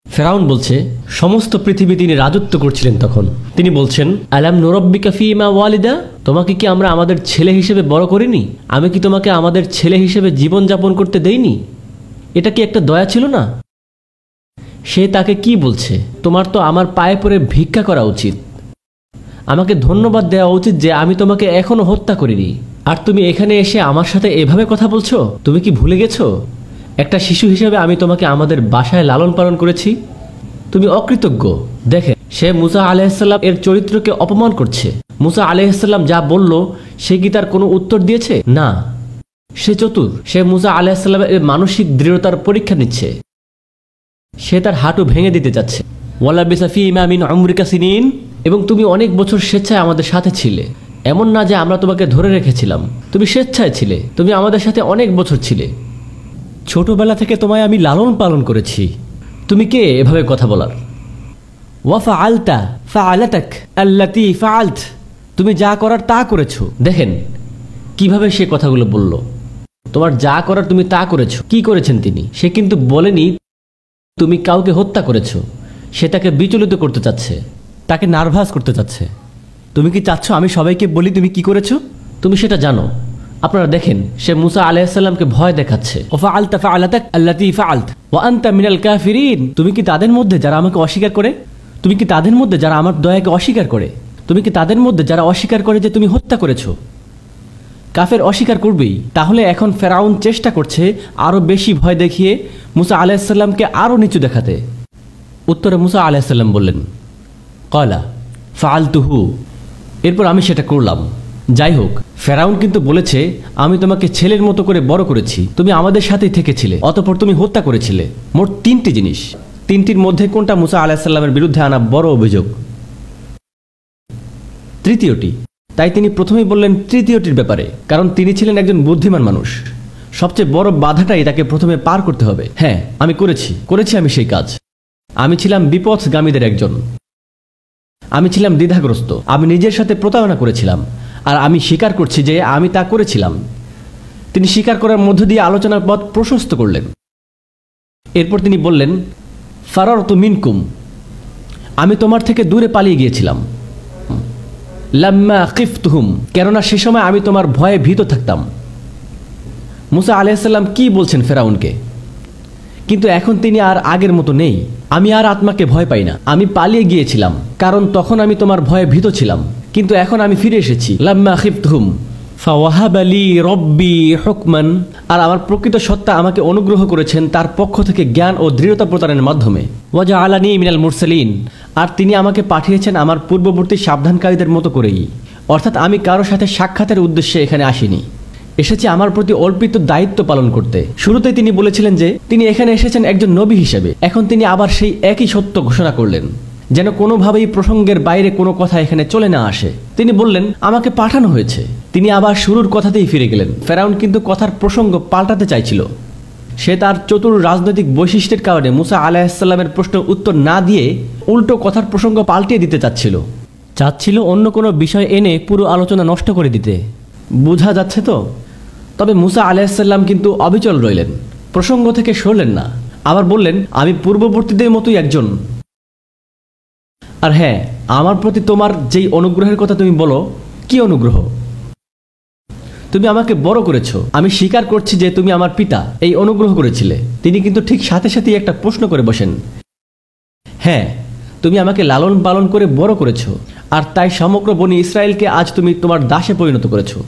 ফেরাউন বলছে, সমস্ত পৃথিবী তিনি রাজত্ব করছিলেন তখন। তিনি বলছেন, আলাম নুরাব্বিকা ফীমা ওয়ালিদা, তোমাকে কি আমরা আমাদের ছেলে হিসেবে বড় করিনি? আমি কি তোমাকে আমাদের ছেলে হিসেবে জীবন যাপন করতে দেইনি? এটা কি একটা দয়া ছিল না? সে তাকে কি বলছে? তোমার তো আমার পায়ে পড়ে ভিক্ষা করা উচিত, আমাকে ধন্যবাদ দেওয়া উচিত যে আমি তোমাকে এখনো হত্যা করিনি। আর তুমি এখানে এসে আমার সাথে এভাবে কথা বলছো? তুমি কি ভুলে গেছো একটা শিশু হিসেবে আমি তোমাকে আমাদের বাসায় লালন পালন করেছি? তুমি অকৃতজ্ঞ। দেখে, সে মুসা আলাইহিসসালাম এর চরিত্রকে অপমান করছে। মুসা আলাইহিসসালাম যা বলল, সে কি তার কোনো উত্তর দিয়েছে? না, সে চতুর। সে মুসা আলাইহিসসালামের মানসিক দৃঢ়তার পরীক্ষা নিচ্ছে। সে তার হাঁটু ভেঙে দিতে যাচ্ছে। ওয়ালা বিসাফি ইমামিন উমরিকা সিনিন, এবং তুমি অনেক বছর স্বেচ্ছায় আমাদের সাথে ছিলে। এমন না যে আমরা তোমাকে ধরে রেখেছিলাম, তুমি স্বেচ্ছায় ছিলে, তুমি আমাদের সাথে অনেক বছর ছিলে। ছোটবেলা থেকে তোমায় আমি লালন পালন করেছি। তুমি কে এভাবে কথা বলার? ওয়া ফাআলতা ফাআলাতাক আল্লাতী ফাআলত, তুমি যা করার তা করেছো। দেখেন কিভাবে সে কথাগুলো বলল। তোমার যা করার তুমি তা করেছো। কি করেছেন তিনি? সে কিন্তু বলেনি তুমি কাউকে হত্যা করেছো। সে তাকে বিচলিত করতে চাচ্ছে, তাকে নার্ভাস করতে চাচ্ছে। তুমি কি চাচ্ছ আমি সবাইকে বলি তুমি কি করেছো? তুমি সেটা জানো। আপনারা দেখেন, সে মুসা আলাইহিস সালামকে ভয় দেখাচ্ছে। ওয়াফাআলতা ফাআলাতাক আল্লাতী ফাআলতা ওয়া আনতা মিনাল কাফিরিন। তুমি কি তাদের মধ্যে যারা আমাকে অস্বীকার করে? তুমি কি তাদের মধ্যে যারা আমার দয়াকে অস্বীকার করে? তুমি কি তাদের মধ্যে যারা অস্বীকার করে যে তুমি হত্যা করেছো? কাফের অস্বীকার করবেই। তাহলে এখন ফেরাউন চেষ্টা করছে আরো বেশি ভয় দেখিয়ে মুসা আলাইহিস সালামকে আরো নিচু দেখাতে। উত্তরে মুসা আলাইহিস সালাম বললেন, ক্বালা ফাআলতুহু, এরপর আমি সেটা করলাম। যাই হোক, ফেরাউন কিন্তু বলেছে আমি তোমাকে ছেলের মতো করে বড় করেছি, তুমি আমাদের সাথেই থেকেছিলে, অতঃপর তুমি হত্যা করেছিলে। মোট 3টি জিনিস। 3টির মধ্যে কোনটা মুসা আলাইহিস সালামের বিরুদ্ধে আনা বড় অভিযোগ? তৃতীয়টি। তাই তিনি প্রথমেই বললেন তৃতীয়টির ব্যাপারে, কারণ তিনি ছিলেন একজন বুদ্ধিমান মানুষ। সবচেয়ে বড় বাধাটাই তাকে প্রথমে পার করতে হবে। হ্যাঁ, আমি করেছি আমি সেই কাজ। আমি ছিলাম বিপথগামীদের একজন। আমি ছিলাম দ্বিধাগ্রস্ত। আমি নিজের সাথে প্রতারণা করেছিলাম, আর আমি স্বীকার করছি যে আমি তা করেছিলাম। তিনি স্বীকার করার মধ্য দিয়ে আলোচনার পথ প্রশস্ত করলেন। এরপর তিনি বললেন, ফারারতু মিনকুম, আমি তোমার থেকে দূরে পালিয়ে গিয়েছিলাম। লাম্মা খিফতুহুম, কেননা সে সময় আমি তোমার ভয়ে ভীত থাকতাম। মুসা আলাইহিস সালাম কি বলছেন ফেরাউনকে? কিন্তু এখন তিনি আর আগের মতো নেই। আমি আর আত্মাকে ভয় পাই না। আমি পালিয়ে গিয়েছিলাম কারণ তখন আমি তোমার ভয়ে ভীত ছিলাম, কিন্তু এখন আমি ফিরে এসেছি। লাম্মা খিফতুহুম ফাওয়াহাবা লি রব্বি হুকমান, আর আমার প্রকৃত সত্তা আমাকে অনুগ্রহ করেছেন তার পক্ষ থেকে জ্ঞান ও দৃঢ়তা প্রদানের মাধ্যমে। ওয়াজআলানি মিনাল মুরসালিন, আর তিনি আমাকে পাঠিয়েছেন আমার পূর্ববর্তী সাবধানকারীদের মতো করেই। অর্থাৎ আমি কারো সাথে সাক্ষাতের উদ্দেশ্যে এখানে আসিনি, এসেছি আমার প্রতি অর্পিত দায়িত্ব পালন করতে। শুরুতেই তিনি বলেছিলেন যে তিনি এখানে এসেছেন একজন নবী হিসেবে। এখন তিনি আবার সেই একই সত্য ঘোষণা করলেন, যেন কোনোভাবেই প্রসঙ্গের বাইরে কোনো কথা এখানে চলে না আসে। তিনি বললেন আমাকে পাঠানো হয়েছে। তিনি আবার শুরুর কথাতেই ফিরে গেলেন। ফেরাউন কিন্তু কথার প্রসঙ্গ পাল্টাতে চাইছিল। সে তার চতুর রাজনৈতিক বৈশিষ্ট্যের কারণে মুসা আলাইহিস সালামের প্রশ্নের উত্তর না দিয়ে উল্টো কথার প্রসঙ্গ পাল্টিয়ে দিতে চাচ্ছিল অন্য কোনো বিষয় এনে পুরো আলোচনা নষ্ট করে দিতে। বোঝা যাচ্ছে তো? তবে মুসা আলাইহিস সালাম কিন্তু অবিচল রইলেন, প্রসঙ্গ থেকে সরলেন না। আবার বললেন, আমি পূর্ববর্তীদের মতোই একজন। আর হ্যাঁ, আমার প্রতি তোমার যেই অনুগ্রহের কথা তুমি বলো, কি অনুগ্রহ? তুমি আমাকে বড় করেছো। আমি স্বীকার করছি যে তুমি আমার পিতা, এই অনুগ্রহ করেছিলে। তিনি কিন্তু ঠিক সাথে সাথেই একটা প্রশ্ন করে বসেন, হ্যাঁ, তুমি আমাকে লালন পালন করে বড় করেছো, আর তাই সমগ্র বনি ইসরায়েলকে আজ তুমি তোমার দাসে পরিণত করেছো।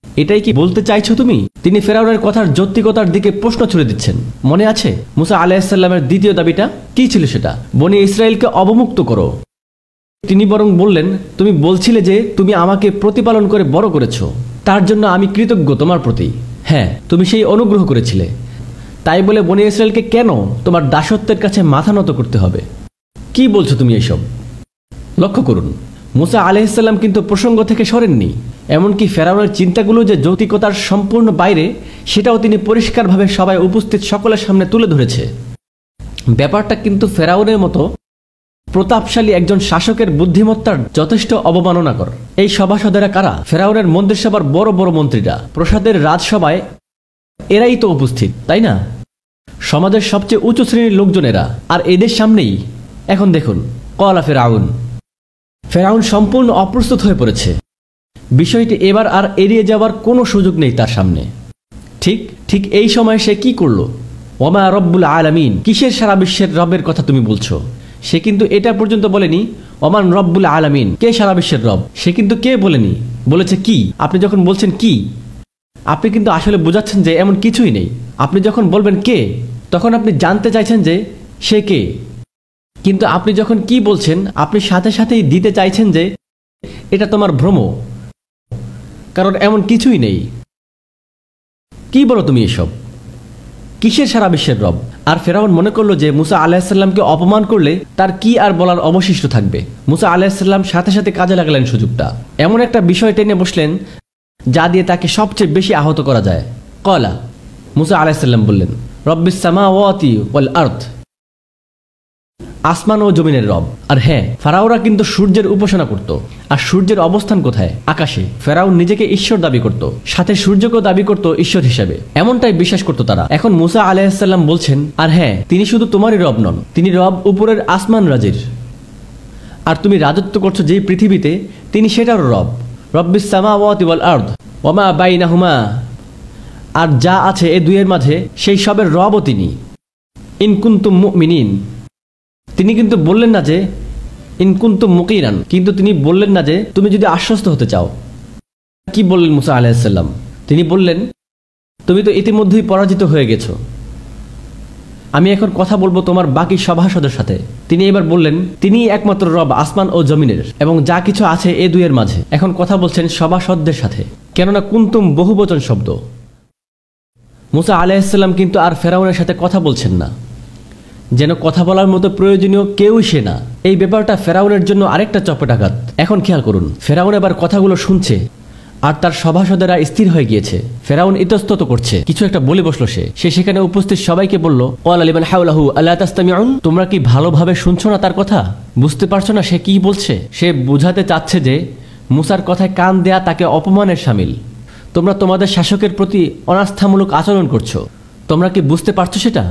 এটাই কি বলতে চাইছো তুমি? তিনি ফেরাউনের কথার যৌক্তিকতার দিকে প্রশ্ন ছুড়ে দিচ্ছেন। মনে আছে মুসা আলাইহিস সালামের দ্বিতীয় দাবিটা কি ছিল? সেটা বনি ইসরায়েলকে অবমুক্ত করো। তিনি বরং বললেন, তুমি বলছিলে যে তুমি আমাকে প্রতিপালন করে বড় করেছো, তার জন্য আমি কৃতজ্ঞ তোমার প্রতি। হ্যাঁ, তুমি সেই অনুগ্রহ করেছিলে। তাই বলে বনি ইসরায়েলকে কেন তোমার দাসত্বের কাছে মাথা নত করতে হবে? কি বলছো তুমি এসব? লক্ষ্য করুন, মুসা আলাইহিস সালাম কিন্তু প্রসঙ্গ থেকে সরেননি। এমনকি ফেরাউনের চিন্তাগুলো যে যৌক্তিকতার সম্পূর্ণ বাইরে, সেটাও তিনি পরিষ্কারভাবে সবাই উপস্থিত সকলের সামনে তুলে ধরেছে। ব্যাপারটা কিন্তু ফেরাউনের মতো প্রতাপশালী একজন শাসকের বুদ্ধিমত্তার যথেষ্ট অবমাননাকর। এই সভাসদেরা কারা? ফেরাউনের মন্ত্রিসভার বড় বড় মন্ত্রীরা, প্রসাদের রাজসভায় এরাই তো উপস্থিত, তাই না? সমাজের সবচেয়ে উঁচু শ্রেণীর লোকজনেরা, আর এদের সামনেই এখন দেখুন ক্বালা ফেরাউন সম্পূর্ণ অপ্রস্তুত হয়ে পড়েছে। বিষয়টি এবার আর এড়িয়ে যাওয়ার কোনো সুযোগ নেই তার সামনে। ঠিক এই সময় সে কি করলো? ওমা রব্বুল আলামিন, কিসের সারা বিশ্বের রবের কথা তুমি বলছো? সে কিন্তু এটা পর্যন্ত বলেনি ওমান রব্বুল আলামিন, কে সারা বিশ্বের রব, সে কিন্তু কে বলেনি, বলেছে কি। আপনি যখন বলছেন কি, আপনি কিন্তু আসলে বোঝাচ্ছেন যে এমন কিছুই নেই। আপনি যখন বলবেন কে, তখন আপনি জানতে চাইছেন যে সে কে। কিন্তু আপনি যখন কি বলছেন, আপনি সাথে সাথেই দিতে চাইছেন যে এটা তোমার ভ্রম, কারণ এমন কিছুই নেই। কি বলো তুমি এসব? কিসের সারা বিশ্বের রব? আর ফেরাউন মনে করলো যে মুসা আলাইহিস সালামকে অপমান করলে তার কি আর বলার অবশিষ্ট থাকবে। মুসা আলাইহিস সালাম সাথে সাথে কাজে লাগালেন সুযোগটা। এমন একটা বিষয় টেনে বসলেন যা দিয়ে তাকে সবচেয়ে বেশি আহত করা যায়। ক্বালা, মুসা আলাইহিস সালাম বললেন, রব্বিস সামাওয়াতি ওয়াল আরদ, আসমান ও জমিনের রব। আর হ্যাঁ, ফারাওরা কিন্তু সূর্যের উপাসনা করত। আর সূর্যের অবস্থান কোথায়? আকাশে। ফেরাউন নিজেকে ঈশ্বর দাবি করত, সাথে সূর্যকেও দাবি করত ঈশ্বর হিসেবে। এমনটাই বিশ্বাস করত তারা। এখন মুসা আলাইহিস সালাম বলছেন, আর হ্যাঁ, তিনি শুধু তোমারই রব নন, তিনি রব উপরের আসমান রাজির। আর তুমি রাজত্ব করছো যেই পৃথিবীতে, তিনি সেটারও রব। রব্বিস সামাওয়াতি ওয়াল আরদ ওয়া মা বাইনাহুমা, আর যা আছে এই দুইয়ের মাঝে সেই সবের রবও তিনি। ইন কুনতুম মুমিনিন, তিনি কিন্তু বললেন না যে ইন কুনতুম মুকিনান, কিন্তু তিনি বললেন না যে তুমি যদি আশ্বস্ত হতে চাও। কি বললেন মুসা আলাইহিস সালাম? তিনি বললেন তুমি তো ইতিমধ্যেই পরাজিত হয়ে গেছো, আমি এখন কথা বলবো তোমার বাকি সভাসদের সাথে। তিনি এবার বললেন তিনি একমাত্র রব আসমান ও জমিনের এবং যা কিছু আছে এ দুইয়ের মাঝে। এখন কথা বলছেন সভাসদদের সাথে, কেননা কুনতুম বহুবচন শব্দ। মুসা আলাইহিস সালাম কিন্তু আর ফেরাউনের সাথে কথা বলছেন না, যেন কথা বলার মতো প্রয়োজনীয় কেউই সে না। এই ব্যাপারটা ফেরাউনের জন্য আরেকটা চপেটাঘাত। এখন খেয়াল করুন, ফেরাউন এবার কথাগুলো শুনছে আর তার সভাসদেরা স্থির হয়ে গিয়েছে। ফেরাউন ইতস্তত করছে, কিছু একটা বলে বসলো। সে সেখানে উপস্থিত সবাইকে বলল, ক্বালা লিমান হাওলাহু আলা তাসতামিউন, তোমরা কি ভালোভাবে শুনছো না তার কথা? বুঝতে পারছো না সে কি বলছে? সে বোঝাতে চাচ্ছে যে মুসার কথায় কান দেয়া তাকে অপমানের শামিল। তোমরা তোমাদের শাসকের প্রতি অনাস্থামূলক আচরণ করছো, তোমরা কি বুঝতে পারছো সেটা?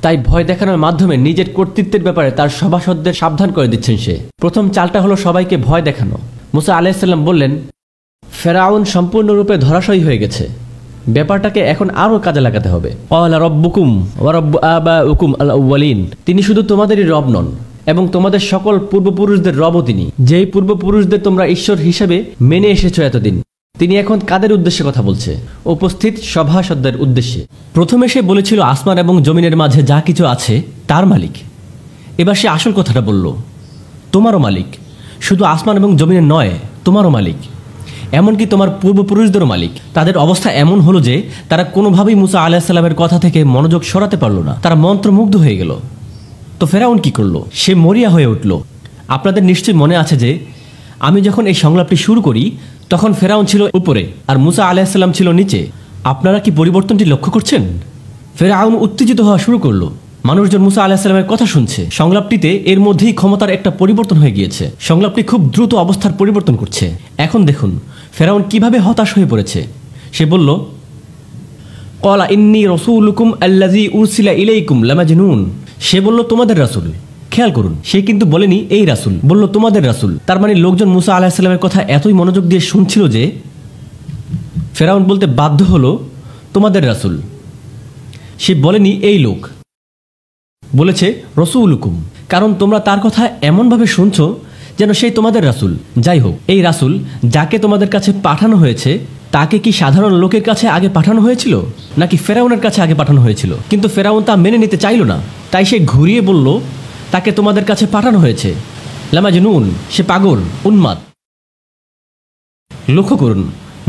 তাই ভয় দেখানোর মাধ্যমে নিজের কর্তৃত্বের ব্যাপারে তার সভাসদদের সাবধান করে দিচ্ছেন সে। প্রথম চালটা হলো সবাইকে ভয় দেখানো। মুসা আলাইহিস সালাম বললেন ফেরাউন সম্পূর্ণরূপে ধরাশয়ী হয়ে গেছে, ব্যাপারটাকে এখন আরও কাজে লাগাতে হবে। ক্বালা রব্বুকুম ওয়া রব্বু আবাউকুম আল আউয়ালিন, তিনি শুধু তোমাদেরই রব নন এবং তোমাদের সকল পূর্বপুরুষদের রবও তিনি, যেই পূর্বপুরুষদের তোমরা ঈশ্বর হিসেবে মেনে এসেছো এতদিন। তিনি এখন কাদের উদ্দেশ্যে কথা বলছে? উপস্থিত সভাসদদের উদ্দেশ্যে। প্রথমে সে বলেছিল আসমান এবং জমিনের মাঝে যা কিছু আছে তার মালিক। এবার সে আসল কথাটা বলল, তোমারও মালিক, শুধু আসমান এবং জমিনের নয়, তোমারও মালিক, এমনকি তোমার পূর্বপুরুষদেরও মালিক। তাদের অবস্থা এমন হলো যে তারা কোনোভাবেই মুসা আলাইহিস সালামের কথা থেকে মনোযোগ সরাতে পারল না, তারা মন্ত্রমুগ্ধ হয়ে গেল। তো ফেরাউন কি করলো? সে মরিয়া হয়ে উঠল। আপনাদের নিশ্চয়ই মনে আছে যে আমি যখন এই সংলাপটি শুরু করি তখন ফেরাউন ছিল উপরে আর মুসা আলাইহিস সালাম ছিল নিচে। আপনারা কি পরিবর্তনটি লক্ষ্য করছেন? ফেরাউন উত্তেজিত হওয়া শুরু করলো। মানুষজন মুসা আলাইহিস সালামের কথা শুনছে। সংলাপটিতে এর মধ্যেই ক্ষমতার একটা পরিবর্তন হয়ে গিয়েছে। সংলাপটি খুব দ্রুত অবস্থার পরিবর্তন করছে। এখন দেখুন ফেরাউন কিভাবে হতাশ হয়ে পড়েছে। সে বলল, ক্বালা ইন্নী রাসূলুকুম আল্লাযী উরসিলা ইলাইকুম লামাজনুন, সে বলল তোমাদের রাসূল। খেয়াল করুন, সে কিন্তু বলেনি এই রাসূল, বলল তোমাদের রাসূল। তার মানে লোকজন মুসা আলাইহিস সালামের কথা এতই মনোযোগ দিয়ে শুনছিল যে ফেরাউন বলতে বাধ্য হলো তোমাদের রাসূল। সে বলেনি এই লোক, বলেছে রাসূলুকুম, কারণ তোমরা তার কথা এমনভাবে শুনছো যেন সেই তোমাদের রাসূল। যাই হোক, এই রাসূল যাকে তোমাদের কাছে পাঠানো হয়েছে তাকে কি সাধারণ লোকের কাছে আগে পাঠানো হয়েছিল নাকি ফেরাউনের কাছে আগে পাঠানো হয়েছিল? কিন্তু ফেরাউন তা মেনে নিতে চাইল না, তাই সে ঘুরিয়ে বলল তাকে তোমাদের কাছে পাঠানো হয়েছে লামাজনুন, সে পাগল, উন্মাদ। লক্ষ্য করুন,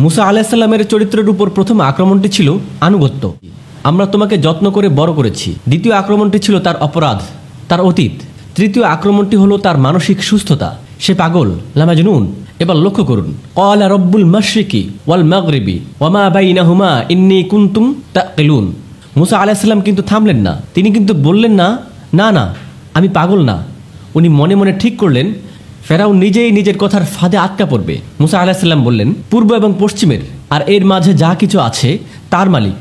মুসা আলাইহিস সালামের চরিত্রের উপর প্রথম আক্রমণটি ছিল আনুগত্য, আমরা তোমাকে যত্ন করে বড় করেছি। দ্বিতীয় আক্রমণটি ছিল তার অপরাধ, তার অতীত। তৃতীয় আক্রমণটি হলো তার মানসিক সুস্থতা, সে পাগল, লামাজনুন। এবার লক্ষ্য করুন, ক্বালা রব্বুল মাশরিকি ওয়াল মাগরিবি ওয়া মা বাইনাহুমা ইন্নী কুনতুম তাকিলুন। মুসা আলাইহিস সালাম কিন্তু থামলেন না, তিনি কিন্তু বললেন না না না আমি পাগল না। উনি মনে মনে ঠিক করলেন ফেরাউন নিজেই নিজের কথার ফাঁদে আটকা পড়বে। মুসা আলাইহিস সালাম বললেন পূর্ব এবং পশ্চিমের আর এর মাঝে যা কিছু আছে তার মালিক।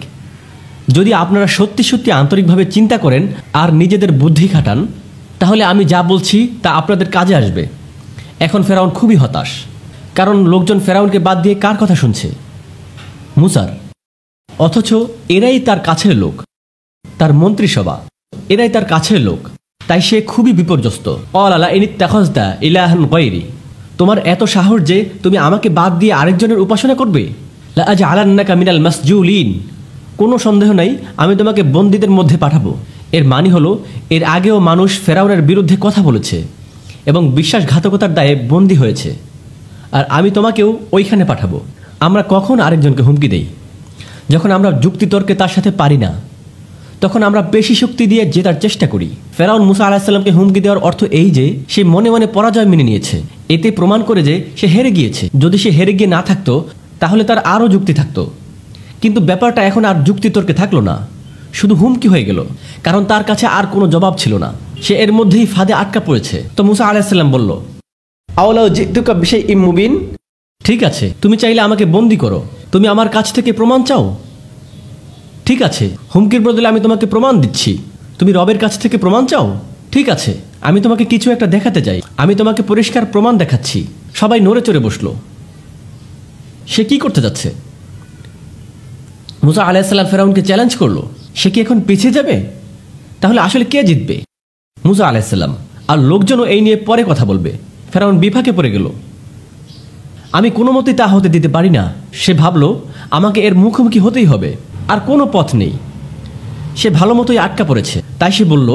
যদি আপনারা সত্যি সত্যি আন্তরিকভাবে চিন্তা করেন আর নিজেদের বুদ্ধি খাটান তাহলে আমি যা বলছি তা আপনাদের কাজে আসবে। এখন ফেরাউন খুবই হতাশ, কারণ লোকজন ফেরাউনকে বাদ দিয়ে কার কথা শুনছে? মুসার। অথচ এরাই তার কাছের লোক, তার মন্ত্রিসভা, এরাই তার কাছের লোক। তাই সে খুবই বিপর্যস্ত। ক্বালা ইন ইত্তাখাযতা ইলাহান গায়রি, তোমার এত সাহস যে তুমি আমাকে বাদ দিয়ে আরেকজনের উপাসনা করবে? লা আজআলান্নাকা মিনাল মাসজুলিন, কোনো সন্দেহ নাই আমি তোমাকে বন্দীদের মধ্যে পাঠাবো। এর মানে হলো এর আগেও মানুষ ফেরাউনের বিরুদ্ধে কথা বলেছে এবং বিশ্বাসঘাতকতার দায়ে বন্দী হয়েছে, আর আমি তোমাকেও ওইখানে পাঠাবো। আমরা কখন আরেকজনকে হুমকি দেই? যখন আমরা যুক্তিতর্কে তার সাথে পারি না, তখন আমরা বেশি শক্তি দিয়ে জেতার চেষ্টা করি। ফেরাউন মুসা আলাইহিস সালামকে হুমকি দেওয়ার অর্থ এই যে সে মনে মনে পরাজয় মেনে নিয়েছে। এতে প্রমাণ করে যে সে হেরে গিয়েছে। যদি সে হেরে গিয়ে না থাকতো তাহলে তার আরও যুক্তি থাকতো, কিন্তু ব্যাপারটা এখন আর যুক্তিতর্কে থাকলো না, শুধু হুমকি হয়ে গেল, কারণ তার কাছে আর কোনো জবাব ছিল না। সে এর মধ্যেই ফাঁদে আটকা পড়েছে। তো মুসা আলাইহিস সালাম বলল, আওলাউ জিতুকা বিশাইইম মুবিন, ঠিক আছে তুমি চাইলে আমাকে বন্দী করো, তুমি আমার কাছ থেকে প্রমাণ চাও, ঠিক আছে হুমকির বদলে আমি তোমাকে প্রমাণ দিচ্ছি। তুমি রবের কাছ থেকে প্রমাণ চাও, ঠিক আছে আমি তোমাকে কিছু একটা দেখাতে চাই, আমি তোমাকে পরিষ্কার প্রমাণ দেখাচ্ছি। সবাই নড়ে চড়ে বসলো। সে কি করতে যাচ্ছে? মুসা আলাইহিস সালাম ফেরাউনকে চ্যালেঞ্জ করলো, সে কি এখন পিছিয়ে যাবে? তাহলে আসলে কে জিতবে? মুসা আলাইহিস সালাম আর লোকজনও এই নিয়ে পরে কথা বলবে। ফেরাউন বিপাকে পড়ে গেল। আমি কোনো মতেই তা হতে দিতে পারি না। সে ভাবলো আমাকে এর মুখোমুখি হতেই হবে, আর কোনো পথ নেই। সে ভালো মতোই আটকা পড়েছে। তাই সে বলল,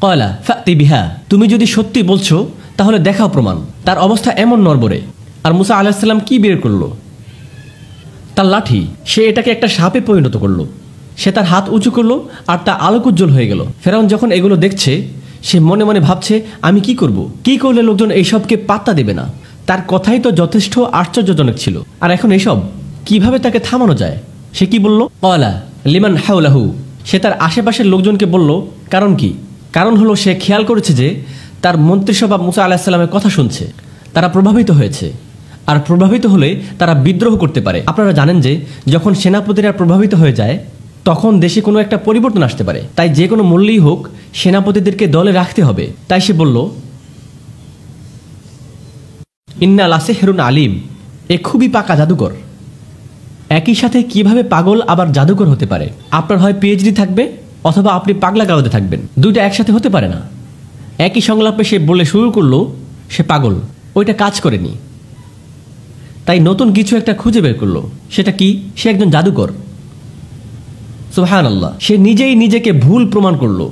কয়লা ফাতি বিহা, তুমি যদি সত্যি বলছো তাহলে দেখাও প্রমাণ। তার অবস্থা এমন নড়বড়ে। আর মুসা আলাইহিস সালাম কি বের করলো? তার লাঠি। সে এটাকে একটা সাপে পরিণত করলো। সে তার হাত উঁচু করলো আর তা আলোকোজ্জ্বল হয়ে গেল। ফেরাউন যখন এগুলো দেখছে, সে মনে মনে ভাবছে, আমি কি করব? কি করলে লোকজন এইসবকে পাত্তা দেবে না? তার কথাই তো যথেষ্ট আশ্চর্যজনক ছিল। আর এখন এইসব কিভাবে তাকে থামানো যায়? সে কি বলল? কয়লা লিমান হাওলাহু। সে তার আশেপাশের লোকজনকে বলল, কারণ কি? কারণ হলো সে খেয়াল করেছে যে তার মন্ত্রিসভা মুসা আলাইহিস সালামের কথা শুনছে। তারা প্রভাবিত হয়েছে, আর প্রভাবিত হলে তারা বিদ্রোহ করতে পারে। আপনারা জানেন যে যখন সেনাপতিরা প্রভাবিত হয়ে যায় তখন দেশে কোনো একটা পরিবর্তন আসতে পারে। তাই যে কোনো মূল্যেই হোক সেনাপতিদেরকে দলে রাখতে হবে। তাই সে বলল, ইন্না লাসিহরুন আলিম, এ খুবই পাকা জাদুকর। একই সাথে কিভাবে পাগল আবার জাদুকর হতে পারে? আপনার হয় পিএইচডি থাকবে অথবা আপনি পাগলা গারদে থাকবেন, দুইটা একসাথে হতে পারে না। একই সংলাপে সে বলে শুরু করলো সে পাগল, ওইটা কাজ করেনি। তাই নতুন কিছু একটা খুঁজে বের করলো। সেটা কি? সে একজন জাদুকর। সুবহানাল্লাহ। সে নিজেই নিজেকে ভুল প্রমাণ করলো।